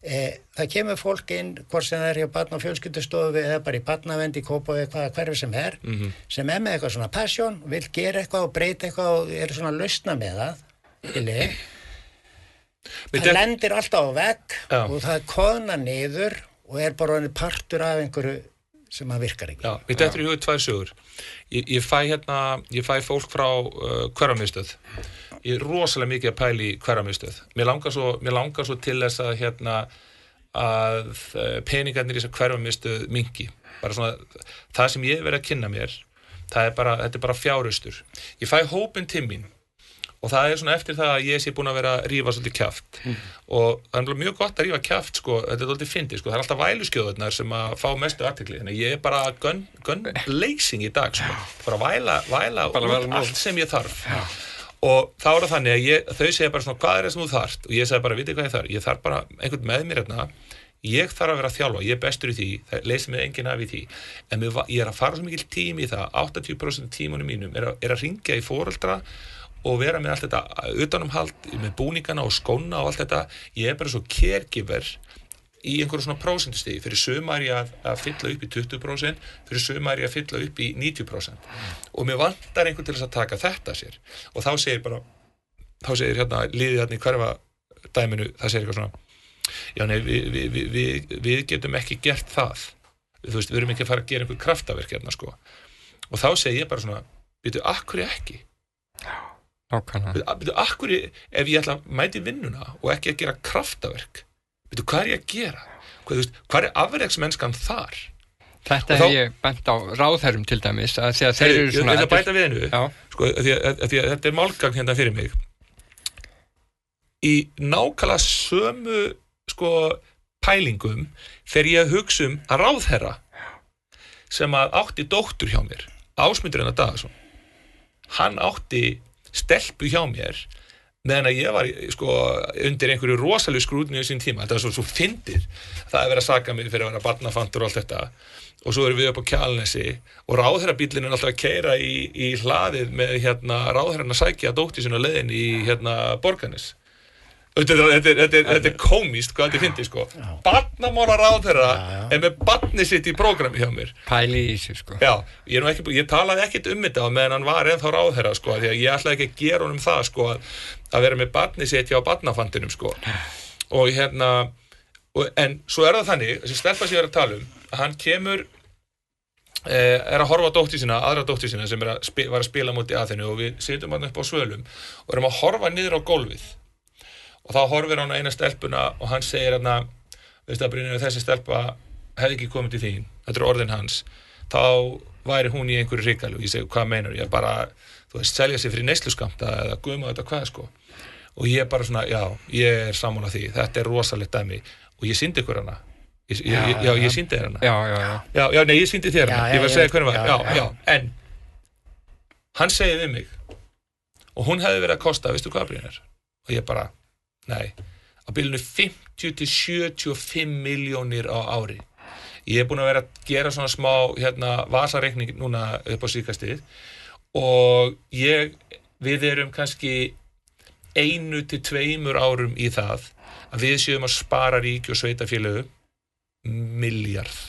Það kemur fólk inn hvort sem það er hjá barn- og fjölskyldustofu eða bara í barnavernd í Kópavogi hvaða hverfi sem er með eitthvað svona passion, vil gera eitthvað og breyta eitthvað og er svona lausna með það það lendir alltaf á vegg og það koðna niður og er bara partur af einhverju sem að virkar ekki. Já, mér dettur í hug 2 sögur. Ég fæ fólk frá Hverfamiðstöð. Ég er rosalega mikið að pæla í Hverfamiðstöð. Mér langar svo til þess að að peningarnir í þessa Hverfamiðstöð minnki. Bara svona, það sem ég verið að kynna mér, þetta er bara fjárhustur. Ég fæ hópinn til mín og það er svona eftir það að ég sé búin að vera að rífa svolítið kjaft og það er mjög gott að rífa kjaft, sko, þetta er svolítið fyndið, sko, það er alltaf væluskjóðurnar sem að fá mestu athygli, þannig ég er bara gun blazing í dag, sko, bara væla allt sem ég þarf. Og þá er það þannig að þau segja bara svona, hvað er það sem þú þarft? Og ég segi bara, vitið hvað ég þarf bara einhvern með mér hérna, ég þarf að vera að þjálfa, ég er bestur í því, það leysir mig enginn af í því, en ég er að fara svo mikil tími í það, 80% tímunum mínum er að hringja í foreldra og vera með allt þetta utanumhald, með búningana og skóna og allt þetta, ég er bara svo caregiver í einhverju svona prósentustigi, fyrir sumar ég að fylla upp í 20%, fyrir sumar ég að fylla upp í 90%. Og mér vantar einhvern til þess að taka þetta sér. Og þá segir hérna, liðið hérna í hverfa dæminu, það segir eitthvað svona, já nei, við getum ekki gert það. Þú veist, við erum ekki að fara að gera einhver kraftaverk hérna, sko. Og þá segir ég bara svona, byrju, akkur ekki? Byrju, akkur, ef ég ætla að mæti vinnuna og ekki að gera kraftaverk, veitu, hvað er ég að gera? Hvað er afreksmennskan þar? Þetta hef ég bent á ráðherrum til dæmis að þeir eru svona... Ég ætla að bæta við einu, sko, því að þetta er málgagn hérna fyrir mig. Í nákvæmlega sömu, sko, pælingum fer ég að hugsa að ráðherra sem að átti dóttur hjá mér, Ásmundur Einar Daðason, hann átti stelpu hjá mér meðan að ég var, sko, undir einhverju rosalega skrútni í sín tíma. Þetta var svo fyndið. Það er verið að saka mig fyrir að vera barnafantur og allt þetta. Og svo erum við upp á Kjalnesi og ráðherrabíllinn er alltaf að keyra í hlaðið með ráðherran að sækja dóttur sína leiðin í Borgarnes. Þetta er komískt hvað þetta fyndið, sko. Barnamála ráðherra er með barnið sitt í prógrami hjá mér. Pæli í sig, sko. Já, ég talaði ekkert þetta meðan hann var ennþá ráðherra, sko, því að ég ætlaði ekki að gera honum það, sko, að vera með barnið sitt hjá barnafandinum, sko. Og en svo er það þannig, þessi stelpa sem ég er að tala að hann kemur, er að horfa á dóttur sína, aðra dóttur sína sem var að spila móti Aþenu og við sitjum hann upp á svölum og erum að horfa niður á gólfið. Og þá horfir hann á eina stelpuna og hann segir veistu að Brynjar, þessi stelpa hefði ekki komið til þín, þetta er orðin hans, þá væri hún í einhverju hrikalu, ég segi, hvað meinar ég bara, þú veist, selja sig fyrir neysluskamta eða guðma þetta hvað sko og ég bara svona, já, ég er sammála því þetta rosalegt dæmi og ég sýndi ykkur hana ég sýndi þér hana nei, ég sýndi þér hana, ég var að segja hvernig var já, en hann segið við mig og hún hefði verið að kosta, veistu hvað Brynjar og ég bara, nei á bilinu 50 til 75 milljónir á ári ég er búin að vera að gera svona smá vasareikning núna upp á síðkastið og við erum kannski 1 til 2 árum í það að við séum að spara ríki og sveitafélögu milljarð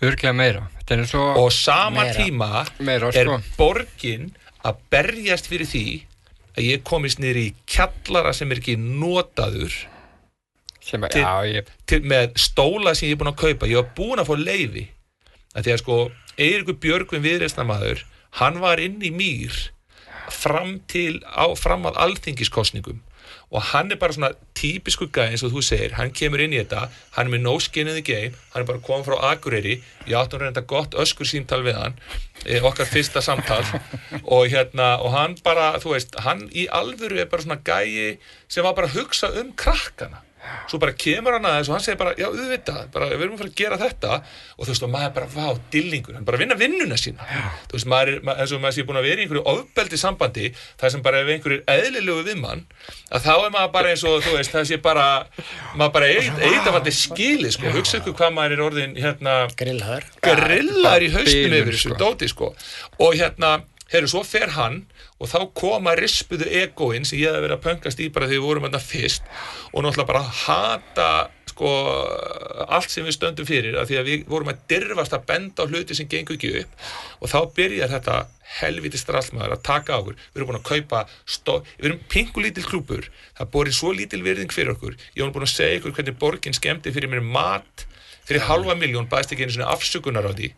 Örugglega meira og sama tíma meira, er borgin að berjast fyrir því að ég komist niður í kjallara sem er ekki notaður með stóla sem ég er búin að kaupa ég var búin að fá leyfi að því að sko Eiríkur Björgvin viðreisnarmaður hann var inn í Mýr fram að alþingiskosningum og hann er bara svona típisku gæði eins og þú segir, hann kemur inn í þetta hann er með no skin in the game, hann er bara komið frá Akureyri, ég átti reynda gott öskur símtal við hann, okkar fyrsta samtal og hann bara, þú veist, hann í alvöru er bara svona gæði sem var bara að hugsa krakkana svo bara kemur hann aðeins og hann segir bara, já, auðvitað, bara, við erum að fara að gera þetta og þú veist, og maður bara, vá, dillingur, hann bara vinna vinnuna sína, þú veist, eins og maður sé búin að vera í einhverju ofbeldi sambandi, það sem bara ef einhverju eðlilegu við mann, að þá er maður bara eins og, þú veist, það sé bara, maður bara eitthvað skilið, sko, hugsa ykkur hvað maður er orðin, grillaður í haustum yfir þessu dóti, sko, og svo fer hann og þá koma rispuðu egóin sem ég hefði verið að pöngast í bara þegar við vorum þarna fyrst og náttúrulega bara hata sko allt sem við stöndum fyrir af því að við vorum að dirfast að benda á hluti sem gengur ekki upp og þá byrjar þetta helviti strallmaður að taka á okkur við erum búin að kaupa við erum pinkulítil klúbur það borið svo lítil virðing fyrir okkur ég var búin að segja ykkur hvernig borgin skemmti fyrir mér mat fyrir 500.000 baðist ekki einu svona afsökunar á því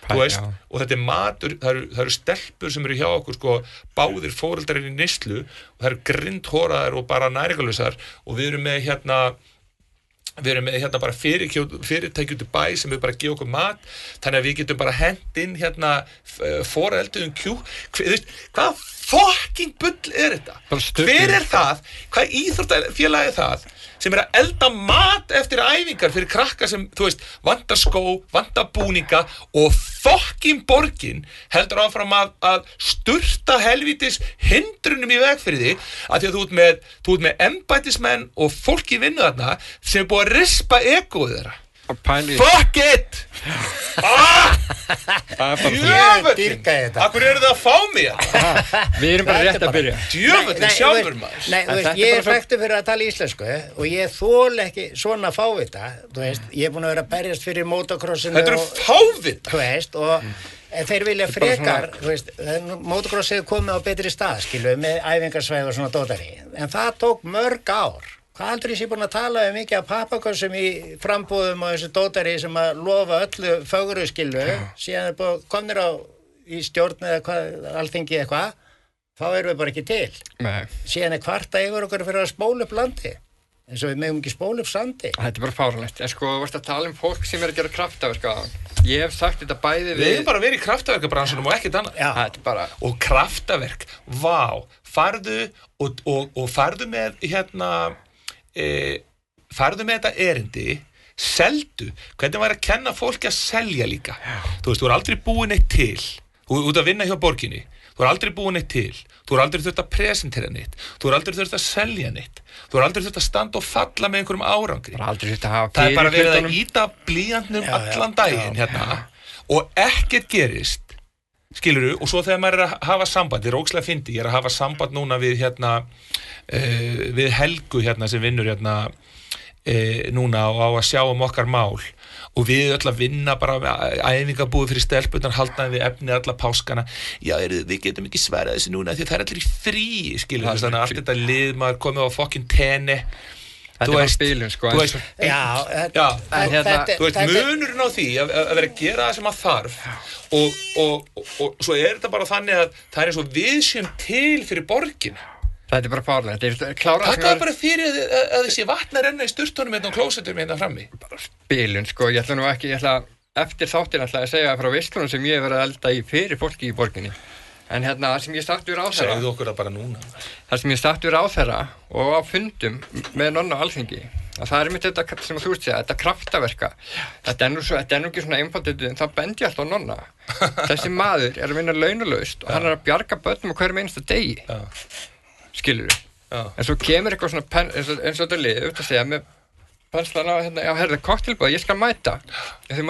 þú veist, og þetta er matur það eru stelpur sem eru hjá okkur sko, báðir fóreldarinn í neyslu og það eru grindhoraðar og bara næringarlausar og við erum með bara fyrirtæki út í bæ sem við bara gefa okkur mat þannig að við getum bara hent inn forelduðum hvað fucking bull er þetta? Hver er það? Hvað íþróttafélag er það? Sem er að elda mat eftir æfingar fyrir krakka sem, þú veist, vantar skó, vantar búninga og fucking borgin heldur áfram að sturta helvítis hindrunum í veg fyrir því að því að þú ert með embættismenn og fólk í vinnu þarna sem er búið að rispa egóið þeirra. Fuck it! Djöfullin! Akkur eru það að fá mig þetta? Við erum bara rétt að byrja. Djöfullin sjálfur maður. Nei, þú veist, ég er þekktur fyrir að tala íslensku og ég þól ekki svona fávita, þú veist, ég er búin að vera að berjast fyrir motocrossinu. Þetta eru fávita? Þú veist, og þeir vilja frekar, þú veist, motocross hefur komið á betri stað, skilu, með æfingarsvæði og svona dótari, en það tók mörg ár. Hvað heldur ég sé búin að tala mikið af pappakössum í frambúðum og þessu dótari sem að lofa öllu fögru skilu síðan er komnir í stjórn eða alþingi eitthvað þá erum við bara ekki til. Nei. Síðan er kvarta yfir okkur fyrir að spóla upp landi eins og við megum ekki spóla upp sandi. Þetta er bara fáránlegt. En sko, þú varst að tala fólk sem er að gera kraftaverka ég hef sagt þetta bæði við erum bara verið í kraftaverkabransunum og ekkert annað. Þetta er bara og kraftaverk, vá, farðu og farðu með farðu með þetta erindi seldu, hvernig var að kenna fólki að selja líka þú veist, þú er aldrei búin neitt til þú ert að vinna hjá borginni þú er aldrei búin neitt til, þú er aldrei þurft að presentera neitt, þú er aldrei þurft að selja neitt þú er aldrei þurft að standa og falla með einhverjum árangri það er bara verið að íta blýantnum allan daginn og ekkert gerist skilurðu, og svo þegar maður er að hafa samband ég er ógeðslega fyndið, ég er að hafa samband núna við við Helgu sem vinnur núna og á að sjá okkar mál og við öll að vinna bara æfingabúið fyrir stelpunar haldaði við efni alla páskana já, við getum ekki svarað þessu núna því það er allir í frí skilur þannig að allt þetta lið maður komið á fucking tenni Þetta er spilun sko þú veist munurinn á því að vera að gera það sem að þarf og svo er þetta bara þannig að það er eins og við séum til fyrir borgin Þetta er bara fárlegt Þetta er bara fyrir að þessi vatn að renna í sturtunum á klósettum frammi Bara spilun sko, ég ætla eftir þáttin ætla að segja frá veislunum sem ég hef verið að elda í fyrir fólki í borginni. En það sem ég sagt við ráðherra... Segðu okkur það bara núna. Það sem ég sagt við ráðherra og á fundum með nonna á Alþingi, að það einmitt þetta sem þú veist segja, þetta kraftaverka. Þetta er nú ekki svona einfalt, en það bendi alltaf á nonna. Þessi maður er að vinna launalaust og hann er að bjarga börnum á hverjum einasta degi. Skilurðu? En svo kemur eitthvað svona, eins og þetta lið, að segja með penslana, herðu, kokteilbúð, ég skal mæta. Þú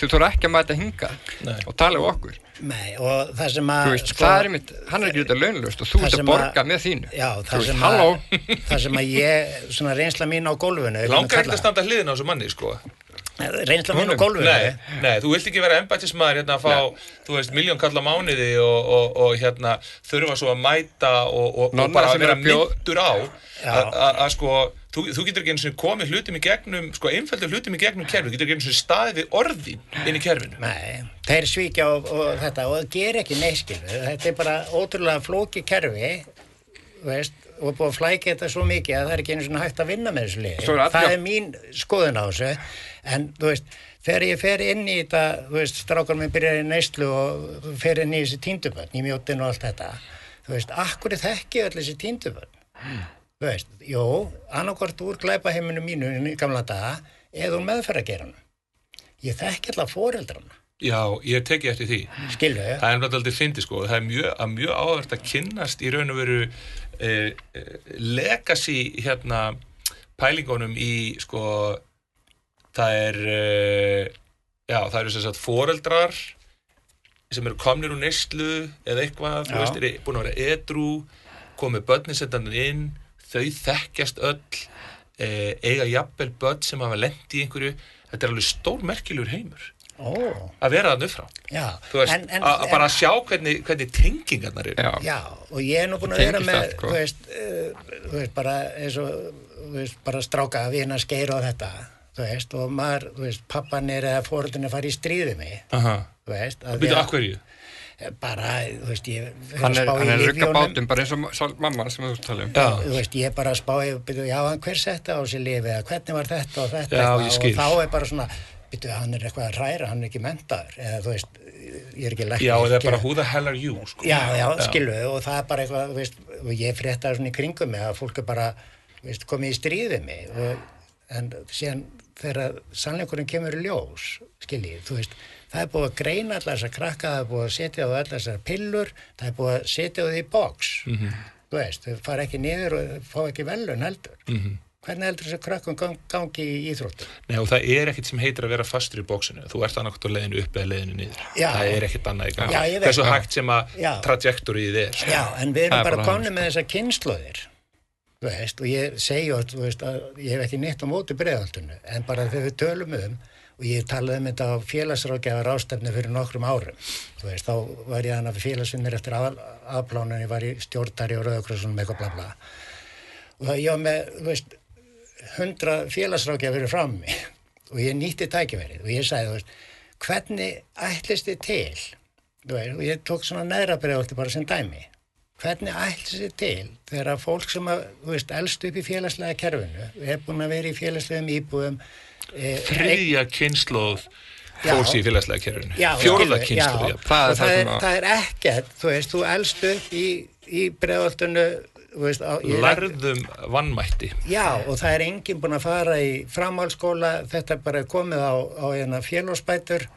þarf ekki að mæta hingað og tala um okkur. Nei, og það sem að... Þú veist, það er einmitt, hann er ekki auðvitað launalaust og þú ert að borga með þínu. Já, það sem að ég, svona reynsla mín á gólfinu... Langar ekki að standa hliðina á þessu manni, sko. Reynsla mín á gólfinu... Nei, þú vilt ekki vera embættismaður að fá, þú veist, 1.000.000 kall á mánuði og þurfa svo að mæta og bara vera myndur á að sko... Þú getur ekki eins og komið hlutum í gegnum, sko einfaldur hlutum í gegnum kerfið, þú getur ekki eins og staðið við orðin inn í kerfinu. Nei, þeir svíkja og þetta og það ger ekki neiskilu. Þetta er bara ótrúlega flókið kerfi, veist, og búið að flækja þetta svo mikið að það er ekki eins og hægt að vinna með þessu liði. Það er mín skoðun á þessu, en þú veist, þegar ég fer inn í þetta, þú veist, strákar minn byrjar í neyslu og fer inn í þessi tíndubönn, í mjótin og allt þetta, þú veist, akkur þekki öll þessi tíndubönn. Þú veist, annarkvort úr glæpaheiminu mínu í gamla daga eða úr meðferðargeiranum. Ég þekki alltaf foreldrana. Já, ég teki eftir því. Skilju. Það er náttúrulega fyndið, sko. Það er mjög áhvert að kynnast í raun og veru legacy pælingunum í, sko, það eru sem sagt foreldrar sem eru komnir úr neyslu eða eitthvað, þú veist, eru búin að vera edrú, komið börnin setjandan inn, þau þekkjast öll, eiga jafnvel börn sem hafa lent í einhverju. Þetta er alveg stórmerkilegur heimur að vera þarna upp frá. Já, þú veist, að bara sjá hvernig tengingarnar eru. Já, og ég er nú búin að vera með, þú veist, bara eins og, þú veist, bara stráka vina skeir og þetta, þú veist, og maður, þú veist, pappanir eða foreldrunir fari í stríði mig, þú veist. Býtu, af hverju? Bara, þú veist, ég hann er rugga bátum, bara eins og mamma sem þú tala um. Þú veist, ég bara spái, hver setti á sig lyfið, eða hvernig var þetta og þetta, og þá er bara svona, hann er eitthvað að hræra, hann er ekki menntaður, eða þú veist, ég er ekki læknir. Já, það er bara who the hell are you, sko. Já, skilu, og það er bara eitthvað, þú veist, og ég fréttaði svona í kringum mig að fólk er bara, þú veist, komið í stríðið mig, en síðan þegar sannleikurinn kemur í ljós, skiljið, þú veist, það er búið að greina allar þessar krakka, það er búið að setja á allar þessar pillur, það er búið að setja á því í box. Þú veist, þau fara ekki niður og fá ekki velun heldur. Hvernig heldur þessi krakkum gangi í íþróttum? Nei, og það er ekkert sem heitir að vera fastur í bóksinu. Þú ert annað hvort á leiðinu upp eða leiðinu niður. Það er ekkert annað í gangi. Hversu hægt sem að trajektorið er. Já, en við erum bara komnir með þessar kynslóðir. Þú veist, og ég segi, þú veist, að ég hef ekki neitt á móti Breiðholtinu, en bara þegar við tölum og ég talaði þetta á félagsráðgjafar ráðstefnu fyrir nokkrum árum. Þú veist, þá var ég þannig félagsvinnur eftir aðplánu, ég var í stjórntari og Rauða-krossunum eitthvað bla bla. Og það ég var með, þú veist, 100 félagsráðgjafar frá mig og ég nýtti tækifærið og ég sagði, þú veist, hvernig ætlist þið til? Þú veist, og ég tók svona neðra Breiðholti bara sem dæmi. Hvernig ætlist þið til þegar fólk sem að, þú veist, elst upp í félagslega kerfinu, er búin að vera í félagslegum íbúðum, þriðja kynslóð fólks í félagslega kerfinu. Fjórða kynslóð. Það er ekkert, þú veist, þú elst upp í Breiðholtinu, þú veist, lærðum vannmætti. Já, og það er enginn búin að fara í framhaldsskóla, þetta er bara komið á félagsbætur,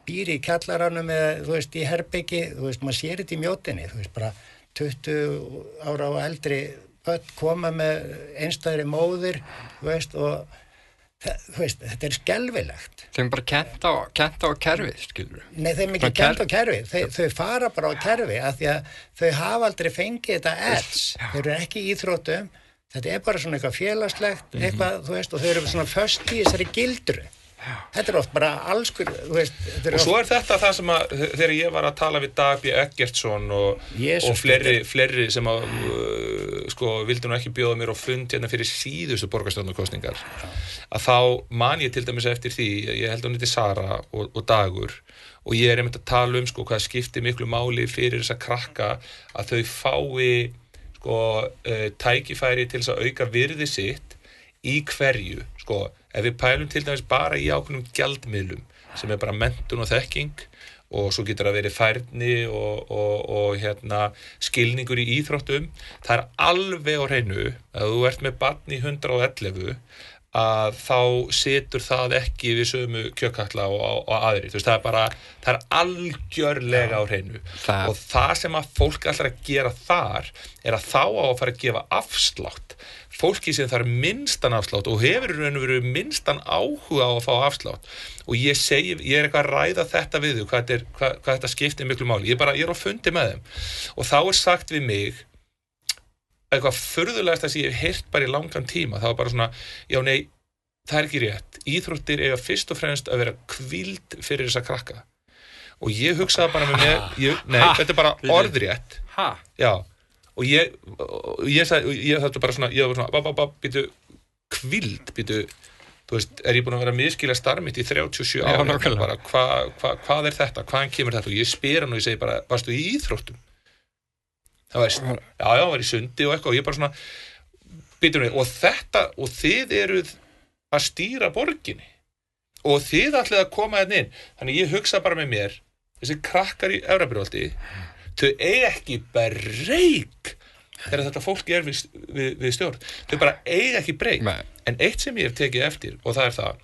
býr í kjallaranum eða, þú veist, í herbyggi, þú veist, maður sér þetta í mjótinni, þú veist, bara 20 ára og eldri börn koma með einstæðri móðir, þú veist, og þú veist, þetta er skelfilegt. Þeim bara kent á kerfið, skilur. Nei, þeim ekki kent á kerfið. Þau fara bara á kerfi af því að þau hafa aldrei fengið þetta edds. Þau eru ekki í íþróttum. Þetta er bara svona eitthvað félagslegt, eitthvað, þú veist, og þau eru svona föst í þessari gildru. Þetta er oft bara allskur, þú veist. Og svo er þetta það sem að, þegar ég var að tala við Dag B. Eggertsson og fleiri sem að, sko, vildi nú ekki bjóða mér á fund hérna fyrir síðustu borgarstjórnarkosningar, að þá man ég til dæmis eftir því, ég held að hún heiti Sara og Dagur, og ég er einmitt að tala sko, hvað skiptir miklu máli fyrir þessa krakka að þau fái, sko, tækifæri til þess að auka virði sitt í hverju, sko, ef við pælum til dæmis bara í ákveðnum gjaldmiðlum sem bara menntun og þekking og svo getur það verið færni og skilningur í íþróttum, það alveg á hreinu að þú ert með barn í 111 að þá situr það ekki við sömu kjökkatla og aðri, þú veist, það algjörlega á hreinu og það sem að fólk ætlar að gera þar að þá á að fara að gefa afslátt fólki sem þarf minnstan afslátt og hefur raun og veru minnstan áhuga á að fá afslátt og ég eitthvað að ræða þetta við þau, hvað þetta skiptir miklu máli, ég á fundi með þeim og þá sagt við mig eitthvað furðulegast að ég hef heyrt bara í langan tíma, það var bara svona, já nei, það ekki rétt, íþróttir eiga fyrst og fremst að vera hvíld fyrir þessa krakka og ég hugsaði bara með mér, þetta bara orðrétt, já, og ég þetta bara svona, ég var svona, býtu, hvíld, býtu, þú veist, ég búin að vera að miðskilja starf mitt í 37 ára, bara, hvað þetta, hvaðan kemur þetta og ég spyr hann og ég segi bara, varstu í íþróttum? Það veist, já, var í sundi og eitthvað og ég bara svona, býtum við, og þið eruð að stýra borginni og þið ætlið að koma hérna inn, þannig ég hugsa bara með mér, þessi krakkar í Efrabyrholti, þau eiga ekki breyk þegar þetta fólki við stjórn, þau bara eiga ekki breyk, en eitt sem ég hef tekið eftir og það það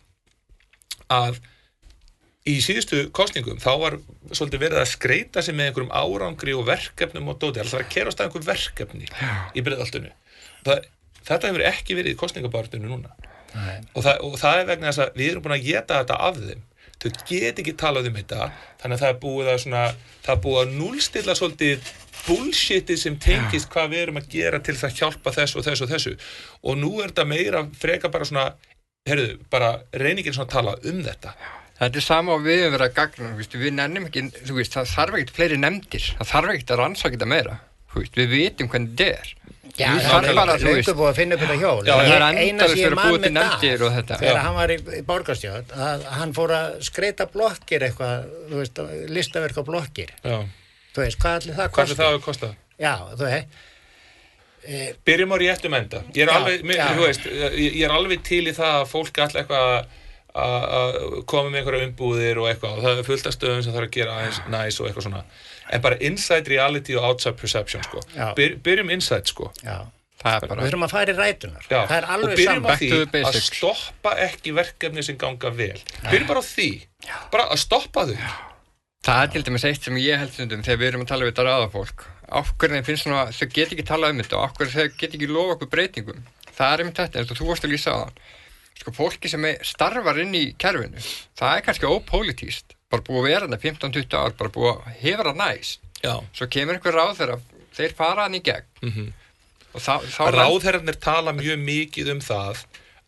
að í síðustu kosningum þá var svolítið verið að skreita sig með einhverjum árangri og verkefnum og dóti, alltaf að keyra á stað einhver verkefni í Breiðholtinu. Þetta hefur ekki verið í kosningabaráttunni núna. Og það vegna þess að við erum búin að éta þetta af þeim. Þau get ekki talað þetta, þannig að það er búið að núllstilla svolítið bullshitið sem tengist hvað við erum að gera til það hjálpa þessu og þessu og þessu. Og nú þetta meira freka bara svona, bara reyningin svona að tala þetta. Þetta sama og við höfum verið að gagna, við nennum ekki, það þarf ekkert fleiri nefndir, það þarf ekkert að rannsaka þetta meira, við vitum hvernig þetta er. Já, það er löngu búið að finna upp þetta hjól. Já, það er endalaust verið að búið til nefndir og þetta. Þegar hann var í borgarstjórn, hann fór að skreita blokkir eitthvað, þú veist, listaverk á blokkir. Já. Þú veist, hvað allir það kosti? Hvað það hefur kostað? Já, þú veist. Byrjum á réttum enda. Ég er alveg til í það að fólk allir eitthvað að koma með einhverja umbúðir og eitthvað og það er fullt af stöðum sem þarf að gera aðeins næs og eitthvað svona en bara inside reality og outside perception sko. Byrjum inside sko. Já, það er bara við erum að fara í rætunar. Já. Það er alveg og byrjum saman á því að stoppa ekki verkefni sem ganga vel. Byrjum bara á því bara að stoppa þau. Það er til dæmis eitt sem ég held stundum þegar við erum að tala við þetta ráðafólk af hvernig þeim finnst svona að þau get ekki talað þetta og af hvernig þau get ekki lofa okkur breytingum. Það er einmitt þetta eins og þú varst að lýsa á það. Sko fólki sem starfar inn í kerfinu, það er kannski ópólitískt, bara búið að vera þarna 15-20 ár, bara búið að hefa það næst. Já. Svo kemur einhver ráðherra, þeir fara hann í gegn. Og þá ráðherrarnir tala mjög mikið það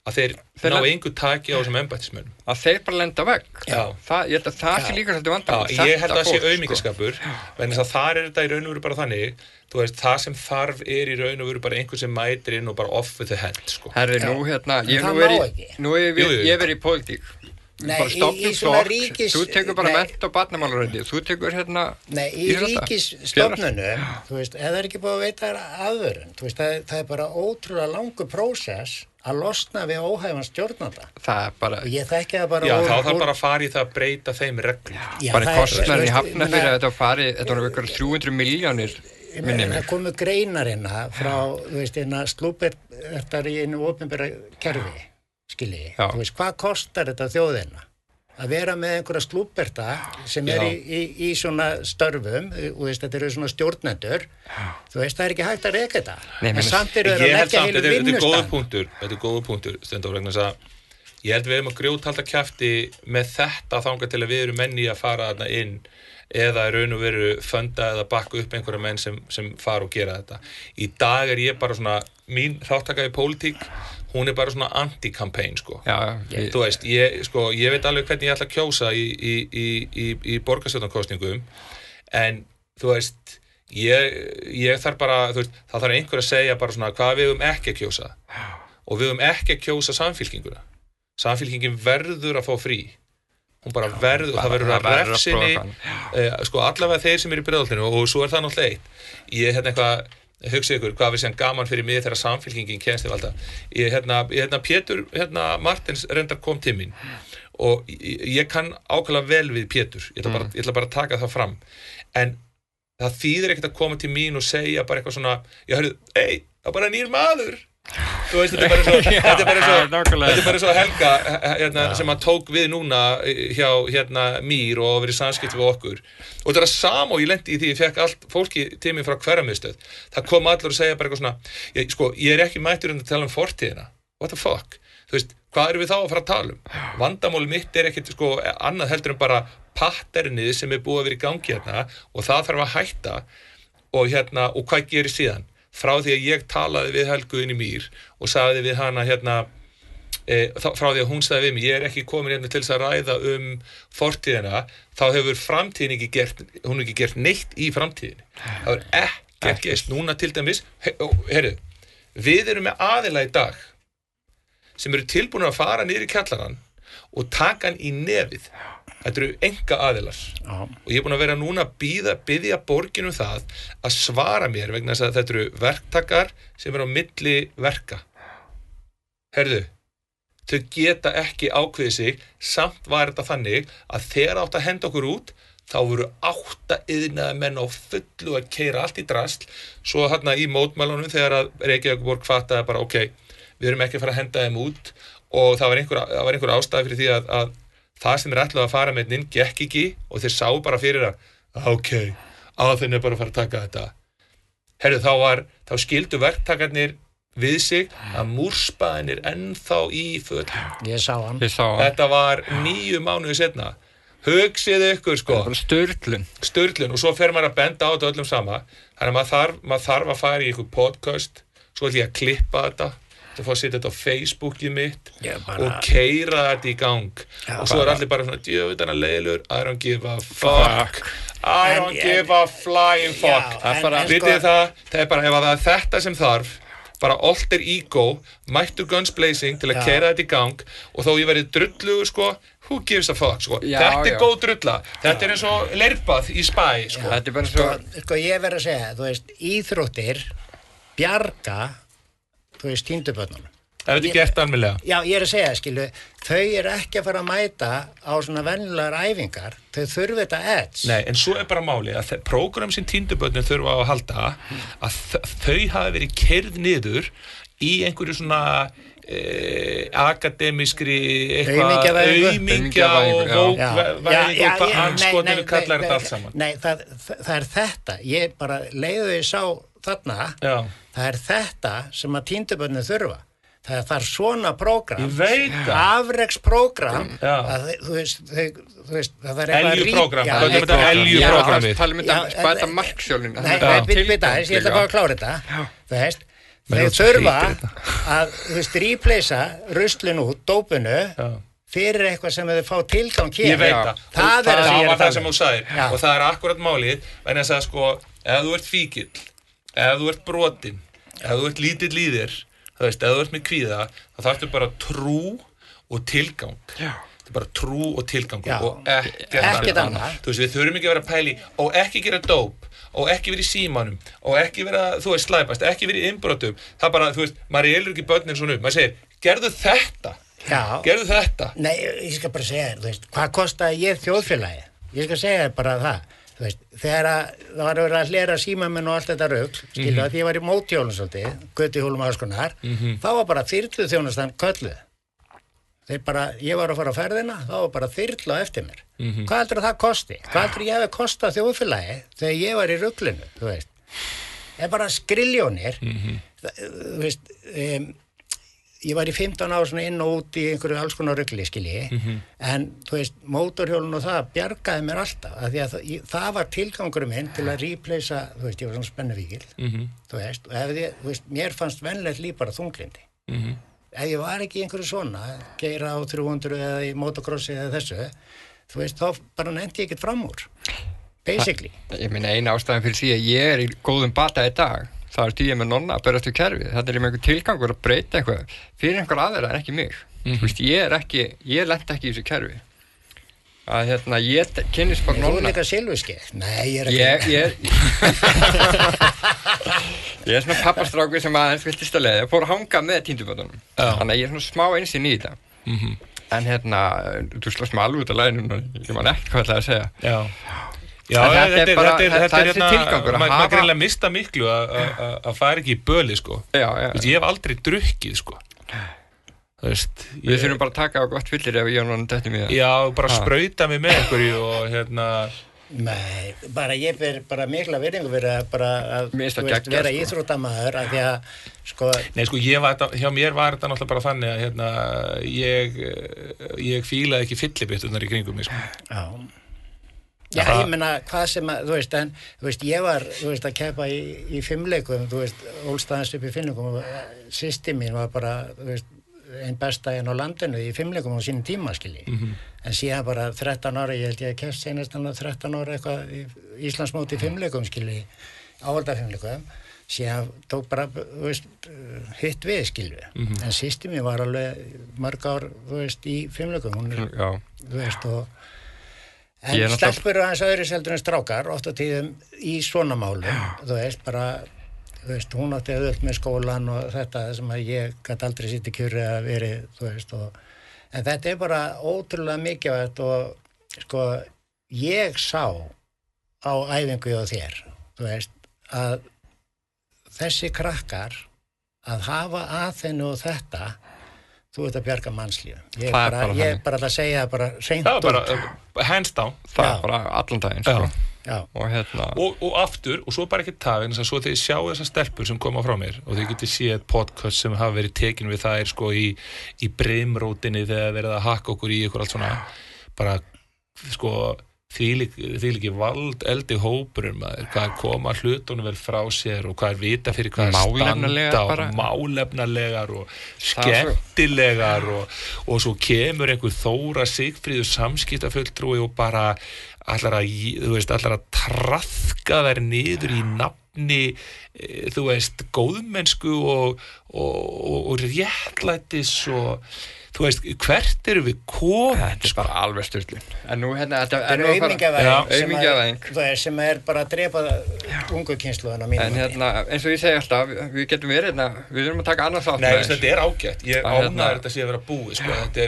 að þeir ná engu taki á þessum embættismönnum. Að þeir bara lenda vegg. Já. Ég held að það sé líka svolítið vandamál. Ég held að það sé auðmýkaskapur, vegna þess að þar þetta í raun og veru bara þannig, þú veist, það sem þarf í raun og veru bara einhver sem mætir inn og bara off with the head, sko. Herri, ég verið í pólitík. Bara stofnum flokk, þú tekur bara mennt og barnamálaræði, þú tekur Nei, í ríkisstofnunum, þú veist, eða er ekki búið að veita þér aðvörun, þú veist, það er bara ótrúlega langur prósess að losna við óhæfan stjórnanda. Það er bara... Ég þekki það bara... Já, þá þarf bara að fara í það að breyta þeim reglum. Bara kostnaðurinn í Hafnarfirði að þetta var ykkur 300 milljónir minni mig. Það komu greinarina frá, þú veist, slúbertar í einu opinbera kerfi. Skilji, þú veist, hvað kostar þetta þjóðina að vera með einhverja slúberta sem í svona störfum, þú veist, þetta eru svona stjórnendur, þú veist, það er ekki hægt að reka þetta. En samt eru að leggja heilu vinnustaf. Þetta er góður punktur, Steindór, vegna þess að ég held við erum að grjóthalda kjafti með þetta þangað til að við erum menn í að fara þarna inn eða raun og veru funda eða bakka upp einhverja menn sem fara og gera þetta. Í dag er ég bara svona, mín þáttaka í pólitík, hún er bara svona anti-campaign, sko. Þú veist, ég veit alveg hvernig ég ætla að kjósa í borgarstjórnarkosningum, en þú veist, ég þarf bara, þú veist, það þarf einhver að segja bara svona hvað við ekki að kjósa. Og við ekki að kjósa Samfylkinguna. Samfylkingin verður að fá frí. Hún bara verður, og það verður að refsinni, allavega þeir sem eru í Breiðholtinu, og svo er það náttúrulega eitt. Ég eitthvað, hugsa ykkur hvað við sem gaman fyrir mig þegar Samfylkingin kemst til valda. Pétur Martins reyndar kom til mín og ég kann ákaflega vel við Pétur, ég ætla bara að taka það fram, en það þýðir ekkert að koma til mín og segja bara eitthvað svona, ég hörðu, það er bara nýr maður. Þú veist, þetta er bara svo Helga sem að tók við núna hjá Mýr og verið samskipt við okkur, og þetta er sama og ég lendi í því, ég fekk allt fólki til mig frá Hveramiðstöð, það kom allir og segja bara eitthvað svona, ég er ekki mættur að tala um fortíðina, what the fuck, þú veist, hvað erum við þá að fara að tala um? Vandamál mitt er ekkert annað heldur en bara patternið sem er búið að vera í gangi og það þarf að hætta og hvað gerir síðan? Frá því að ég talaði við Helgu inn í Mýr og sagði við hana frá því að hún sagði við mig, ég er ekki komin til þess að ræða fortíðina, þá hefur framtíðin hún ekki gert neitt í framtíðinni. Það hefur ekkert gerst núna til dæmis, heyrðu, við erum með aðila í dag sem eru tilbúin að fara niður í kjallarann og taka hann í nefið. Þetta eru enga aðilar og ég er búin að vera núna að biðja borginu það að svara mér vegna þess að þetta eru verktakar sem eru á milli verka. Herðu, þau geta ekki ákveðið sig, samt var þetta þannig að þegar átt að henda okkur út, þá voru 8 iðnaðarmenn á fullu að keyra allt í drasl, svo í mótmælunum þegar að Reykjavíkurborg fattaði bara við erum ekki að fara að henda þeim út og það var einhver ástæði fyrir því að það sem ætlaði að fara með gekk ekki og þeir sáu bara fyrir að aðeins er bara að fara að taka þetta. Herðu, þá skildu verktakarnir við sig að múrspaðin er ennþá í fötum. Ég sá hann. Þetta var 9 mánuði seinna. Hugsið ykkur Sturlun og svo fer maður að benda á þetta öllum sama. Þannig að maður þarf að fara í ykkur podcast, svo ætla ég að klippa þetta. Að fá að setja þetta á Facebookið mitt og keyra þetta í gang og svo allir bara svona, djöfull leiðilegur, I don't give a fuck, I don't give a flying fuck. Vitið það er bara, ef það er þetta sem þarf, bara alter ego, mættu guns blazing til að keyra þetta í gang og þó ég verið drullugur, who gives a fuck, þetta er góð drulla, þetta er eins og leirbað í Spæ, Þetta er bara svo, ég verð að segja, þú veist, íþróttir bjarga týndubörnunum. Það er gert almennilega. Já, ég er að segja, skilu, þau eru ekki að fara að mæta á svona venjulegar æfingar, þau þurfa þetta edge. Nei, en svo er bara máli að prógram sem týndubörnum þurfa á að halda, að þau hafi verið keyrð niður í einhverju svona akademískri aumingja og vókvæðing og hvað anskotinu kallar þetta allt saman. Nei, það er þetta. Ég bara leiðu ég sá þarna, það er þetta sem að týndubörnum þurfa. Það er svona prógram, afreksprógram, þú veist, það er Eljuprógram, Eljuprógramið. Talum þetta marksjólinu. Nei, ég ætla bara að klára þetta, þú veist, þau þurfa að, replacea ruslinu út, dópinu, fyrir eitthvað sem þau fá tilgang hér. Ég veit það, það var það sem þú sagðir, og það er akkurat málið, en þess að ef þú ert fíkill, ef þú ert brotinn, ef þú ert lítill í þér, þú veist, ef þú ert með kvíða, þá þarftu bara trú og tilgang. Þetta er bara trú og tilgangur og ekkert annað. Þú veist, við þurfum ekki að vera pæli og ekki gera dóp og ekki vera í símanum og ekki vera, þú veist, slæpast, ekki vera í innbrotum. Það bara, þú veist, maður elur ekki börnin svona upp. Maður segir, gerðu þetta. Gerðu þetta. Nei, ég skal bara segja þér, þú veist, hvað kostaði ég þjóðfélagi? Ég skal segja þér bara það. Þú veist, þegar það var verið að hlera símamenn og allt þetta rugl, skilu, að ég var í mótjólum svolítið, götuhjólum og alls konar, þá var bara þyrluþjónustan kölluð. Þeir bara, ég var að fara á ferðina, þá var bara þyrlu á eftir mér. Hvað heldur það kosti? Hvað heldur ég hefði kostað þjóðfélagi þegar ég var í ruglinu, þú veist? Það er bara skriljónir, þú veist, ég var í 15 ár svona inn og út í einhverju alls konar rugli, skilji, en þú veist, mótorhjólun og það bjargaði mér alltaf, af því að það var tilgangurum minn til að replacea, þú veist, ég var svona spennuvíkil, þú veist, og þú veist, mér fannst venlegt líf bara þunglindi. Ef ég var ekki í einhverju svona, keyra á 300 eða í motocrossi eða þessu, þú veist, þá bara nefndi ég ekkert fram úr, basically. Ég meina, eina ástæðan fyrir því að ég er í góðum bata í dag, það er því ég með nonna að berast við kerfið. Þetta er með einhver tilgangur að breyta eitthvað fyrir einhver aðra en ekki mig. Þú veist, ég lendi ekki í þessu kerfi. að ég kynnist bara Þú nonna. líka silfurskegg? Nei, ég Ég svona pappastrákur sem aðeins viltist að leiða, fór að hanga með tíndubötunum. Þannig að ég svona smá einsinn í þetta. En þú slast mig alveg út af laginu, ég man ekki hvað það að segja. Já, þetta er tilgangur að maður greinlega mista miklu að fara ekki í böli, sko. Ég hef aldrei drukkið, sko. Við þurfum bara að taka á gott fyllir ef ég þetta mér. Já, bara sprauta mig með einhverju og Nei, ég ber bara mikla virðingu fyrir að vera íþróttamaður af því að, sko... Nei, sko, hjá mér var þetta náttúrulega bara þannig að ég fílaði ekki fyllibitturnar í kringum mig, sko. Já, ég meina, hvað sem að, ég var, að keppa í fimmleikum, ólstaðans upp í fimmleikum og systir mín var bara, einn besta á landinu í fimmleikum á sínum tíma, skilji. En síðan bara 13 ára, ég held ég að keppt senast 13 ára eitthvað í Íslandsmóti í fimmleikum, skilji, ávaldafimmleikum. Síðan tók bara, hitt við, skilji. En systir mín var alveg mörg ár, í fimmleikum, hún og en stelpur eru aðeins öðru seldur en strákar oft á tíðum í svona málum hún átti auðvelt með skólan og þetta sem að ég gat aldrei sitt í kjuri að verið en þetta er bara ótrúlega mikilvægt og sko ég sá á æfingu á þér að þessi krakkar að hafa aðeinu og þetta þú ert að bjarga mannslífum. Ég bara að segja bara hreint út. Það bara hands down. Það bara allan daginn, sko. Og aftur, og svo bara ekki tafinn, svo þegar ég sjá þessar stelpur sem koma frá mér og þeir geti séð podcast sem hafa verið tekin við þær, sko, í brimrótinni þegar verið að hakka okkur í ykkur allt svona, bara, sko, þvílíki vald eldi hópurum hvað koma hlutunum vel frá sér og hvað vita fyrir hvað standa og málefnalegar og skemmtilegar og svo kemur einhver Þóra Sigfríður samskiptafulltrúi og bara allar að traðka þær niður í nafni góðmennsku og réttlætis og hvert eru við komin? Þetta er bara alveg styrlun. En nú þetta er auðmingjavæðing sem er bara að drepa ungu kynslóðina mínu. En eins og ég segi alltaf, við getum verið við þurfum að taka annars átt. Nei, þetta er ágætt. Ég ánægður þetta sé að vera búið, sko. Þetta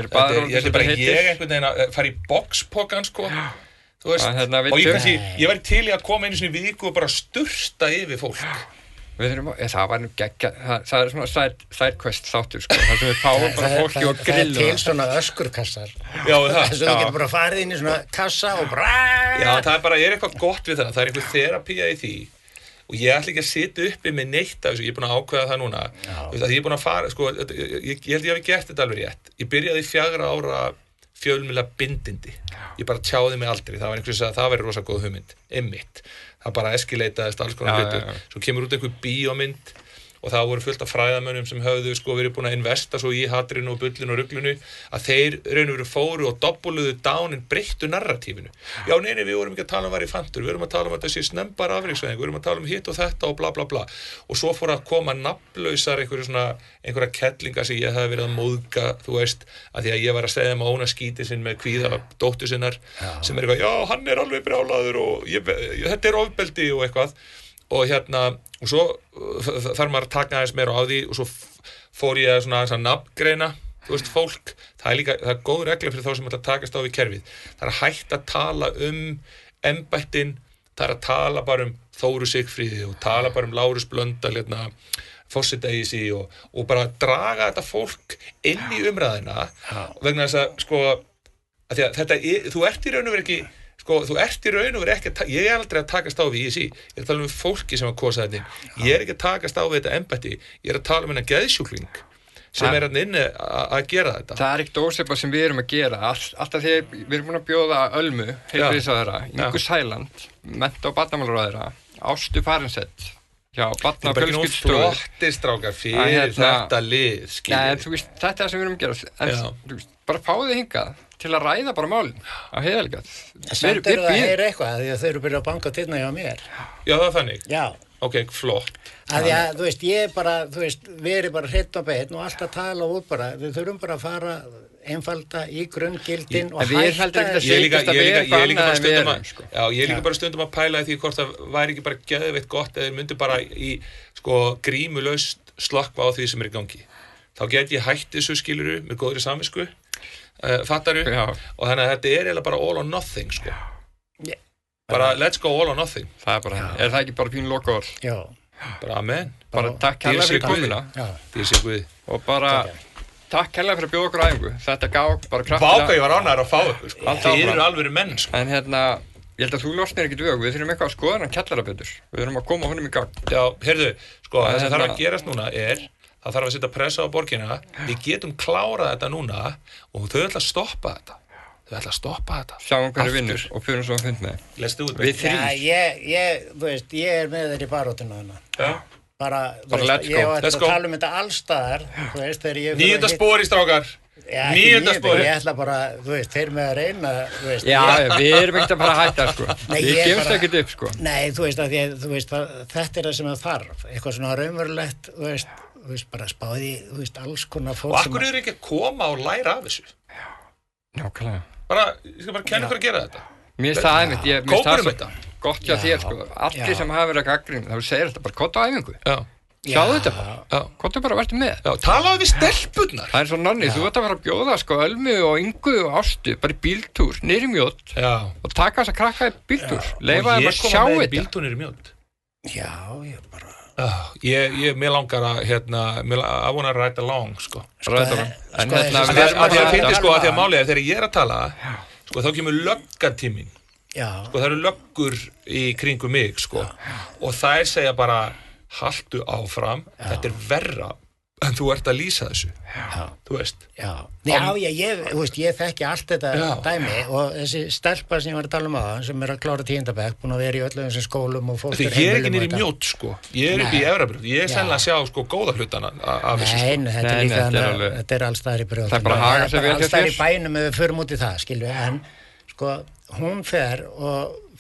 er bara ég einhvern veginn að fara í boxpokan, sko. Og ég væri til í að koma einu sinni í viku og bara sturta yfir fólk. Það var nú geggja, það er svona sidequest þáttur, sko, þar sem við fáum bara fólki og grillum. Það er til svona öskurkassar. Já, það. Þess að þú getur bara farið inn í svona kassa og bara... Já, það er bara, eitthvað gott við það er einhver þerapía í því og ég ætla ekki að sitja uppi með neitt af þessu, ég er búin að ákveða það núna. Ég er búin að fara, sko, ég held ég hafi gert þetta alveg rétt. Ég byrjaði 4 ára fjölmiðla bindindi. Ég bara tjáði mig aldrei, það var einhvers að það væri rosa góð hugmynd, einmitt. Það bara eskileitaðist alls konar hlutur. Svo kemur út einhver bíómynd og það voru fullt af fræðamönnum sem höfðu sko verið búin að investa svo í hatrinu og bullinu og ruglunu að þeir raun og veru fóru og doppuluðu down en breyttu narratífinu. Já, nei, við vorum ekki að tala um varifantur, við vorum að tala um að þessi snembara afreiksvæðing, við vorum að tala um hitt og þetta og bla bla bla. Og svo fór að koma nafnlausar einhverja kettlinga sem ég hefði verið að móðga, þú veist, að því að ég var að segja Óna skíti sinn með kvíða dóttur sinnar sem er eitthvað, já, hann er alveg brjálaður og þetta er ofbeldi og eitthvað. Og og svo þarf maður að taka aðeins meira á því og svo fór ég að nafngreina, þú veist, fólk, það er góð regla fyrir þá sem ætla að takast á við kerfið. Það er að hætta að tala embættin, það er að tala bara Þóru Sigfríði og tala bara Lárus Blöndal, forseta í sig og bara draga þetta fólk inn í umræðina vegna þess að, sko, að þú ert í raun og veru ekki þú ert í raun og veru ekki ég er aldrei að takast á við ISI, ég er að tala um fólki sem að kosa þetta inn, ég er ekki að takast á við þetta embætti, ég er að tala um geðsjúkling sem er inni að gera þetta. Það er ekkert ósvipað sem við erum að gera, alltaf þegar við erum búin að bjóða Ölmu, heilbrigðisráðherra, Ingu Sæland, mennta- og barnamálaráðherra, Ástu Farinsett, já, barna- og fjölskyldustofu. Flottir strákar fyrir þetta lið, skilur. Þú veist, þetta er það sem við erum að gera, en bara fáðu þið hingað til að ræða bara málin á heiðalíka. Samt eru það að heyra eitthvað, því að þau eru byrjað að banka tyrna hjá mér. Já, það er þannig? Já. Ok, flott. Að því að, þú veist, ég bara, þú veist, við erum bara hreitt og beinn og alltaf tala út bara, við þurfum bara að fara einfalda í grunngildin og En við heldur ekki að Ég er líka- setjast að ég er við líka- ég er eitthvað líka bara annað en við stundum erum, að- sko. Já, ég er líka bara stundum að pæla í því hvort það væri ekki bara geðveitt gott eða þeir myndu bara í sko grímulaust slökkva á því sem er í gangi. Þá get ég hætt þessu skiluru með góðri samvisku, fattaru, Já. og þannig að þetta er eiginlega bara all or nothing, sko. Já. Bara let's go all or nothing. Það er bara henni. Er það ekki bara pínu lokaorð? Já, Bara amen. Bara takk kærlega fyrir komuna já. Því sé Guði. og bara takk kærlega fyrir að bjóða okkur æfingu. Þetta gaf bara Váka, kraftilega. ég var ánægður að fá ykkur, sko. Allt Þið áfram. eru alvöru menn, sko. En hérna, ég held að þú losnir ekkert við okkur. Við þurfum eitthvað að skoða hann kjallara betur. Við þurfum að koma honum í gang. Já, heyrðu, sko, það sem hérna- þarf að gerast núna það þarf að setja pressa á borgina, við getum klárað þetta núna og þau ætla að stoppa þetta. Þau ætla að stoppa þetta. Sjáum hverju Aftur. vinnur og fyrir svo að fund með þeim. Let's do it. Við Já, þrír. þú veist, ég er með þeir í baróttuna hana. Já. Bara, let's go, ég var let's að go. tala um þetta allstaðar, þú veist, þegar ég... Níunda spori, strákar. Já, ekki Níunda spori. Ég ætla bara, þú veist, þeir með að reyna, þú veist. Já, við erum ekkert að fara að hætta, sko. Nei, Við ég gefumst bara- ekkert upp, sko. Nei, þú veist, þú veist, þetta er það sem það þarf, eitthvað svona raunverulegt, þú veist, bara spáði, þú veist, alls konar fólk Og akkur eru ekki að koma og læra af þessu? Nákvæmlega. Bara, ég skal bara kenna ykkur að gera þetta. Mér finnst það einmitt, mér finnst það Kóparum svo þetta. gott hjá þér, sko. Allir Já. sem hafa verið að gagnrýna, þá segir þetta bara, kottu á æfingu. Já. Sjáðu þetta bara. Já. Kottu bara að verður með. Já, talaðu við stelpurnar. Það er svo nonni, þú ert að fara að bjóða, sko, Ölmu og Ingu og Ástu, bara í bíltúr, niður í Mjódd Já. og taka þess að krakka í bíltúr. Leifa Og þeim ég að koma sjá með þetta. bíltúnir í Mjódd. Já, ég bara... Mér langar að, I wanna ride along, sko. Ræðarum. En sko, hérna, þessi- við erum Að því að bara fyndi, að sko, að því að málið er þegar ég er að tala, sko, þá kemur löggatíminn. Já, Sko, það eru löggur í kringum mig, sko. Og þær segja bara, haltu áfram, þetta er verra en þú ert að lýsa þessu. já. Þú veist. Já, þú veist, ég þekki allt þetta Já. dæmi og þessi stelpa sem ég var að tala um á sem er að klára 10. bekk, búin að vera í öllum þessum skólum og Því ég er ekki niður í þetta. Mjódd, sko. Ég er upp í Nei. Efrabrjóð. Ég er Já. sennilega að sjá, sko, góða hlutana af þessu, sko. Nei, þetta er Nei, líka þetta er þannig alveg- að þetta er allstaðar í brjóðum. Það er bara að haga sér vel hjá allstaðar í þér. bænum ef við förum út í það, skilju, en sko, hún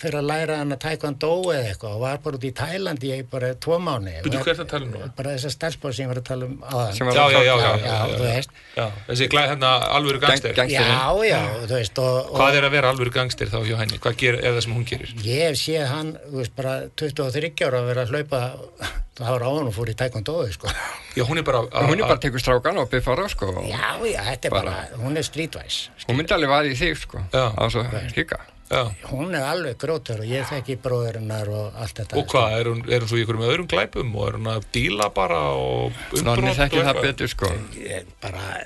fer að læra hann að taekwondo eða eitthvað og var bara út í Tælandi í bara 2 mánuði. Bíddu, hver ertu að tala um nú? Bara þessar stelpur sem ég var að tala um áðan. Sem var Já, að já, já, hjálpa- Já, þú veist. Já, þessi alvöru gangster. Gangsterinn. Já, þú veist, og Hvað er að vera alvöru gangster þá hjá henni? Hvað er það sem hún gerir? ég hef séð hann, þú veist, bara 23 ára að vera að hlaupa, það var áðan og fór í taekwondo, sko. Já, hún er bara... Hún er bara að tekur strákan og biffar á, sko. og Já, þetta er bara, hún er streetwise. Hún myndi alveg vaði í þig, sko. Já. Á svo skika. Já. Hún er alveg grótur og ég þekki bróðurinnar og allt þetta. Og hvað, er hún svo í einhverjum öðrum glæpum og er hún að díla bara og Nonni þekki það betur, sko.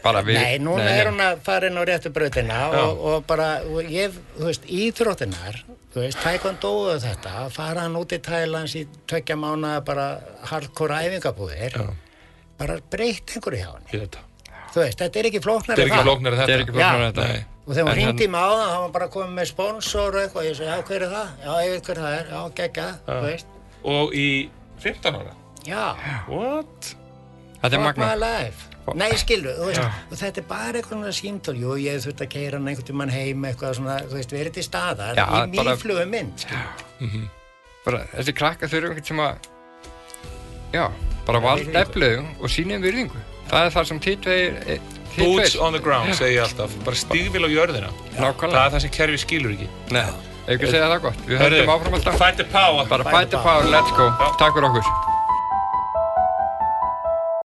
Bara við- Nei, núna nei, er hún að fara inn á réttu brautina og bara, og ég, þú veist, íþróttinnar, þú veist, taekwondo og þetta, fara hann út í Thailands í 2 mánaða bara hardcore æfingabúðir, bara breytt einhverju hjá hann. Í þetta. Þú veist, þetta er ekki flóknar Þetta er ekki flóknar Þetta er ekki flóknar en þetta. Nei. Og þegar hún En hringdi mig á það, hann var bara komið með sponsor og eitthvað, ég segi, já, hver er það? Já, ég veit hver það er, já, geggjað, þú veist. Og í 15 ára? Já, What? Þetta er fuck magna. my life. Nei, skilu, þú veist, og þetta er bara eitthvað svona símtól, jú, ég þurfti að keyra hann einhvern tímann heim, eitthvað svona, þú veist, verið til staðar, Já, í bara- mýflugu mynd, skilu. Bara, þessi krakka þurfum ekkert sem að, já, bara vald eflegu og sýnum virðingu. Það er það sem þið tveir, Boots on the ground, segi ég alltaf. Bara stígvél á jörðina. Nákvæmlega. Það er það sem kerfi skilur ekki. Nei, ef ekki að segja það gott. Við höldum áfram alltaf. Fight the power. Bara fight the power, let's go. Takk fyrir okkur.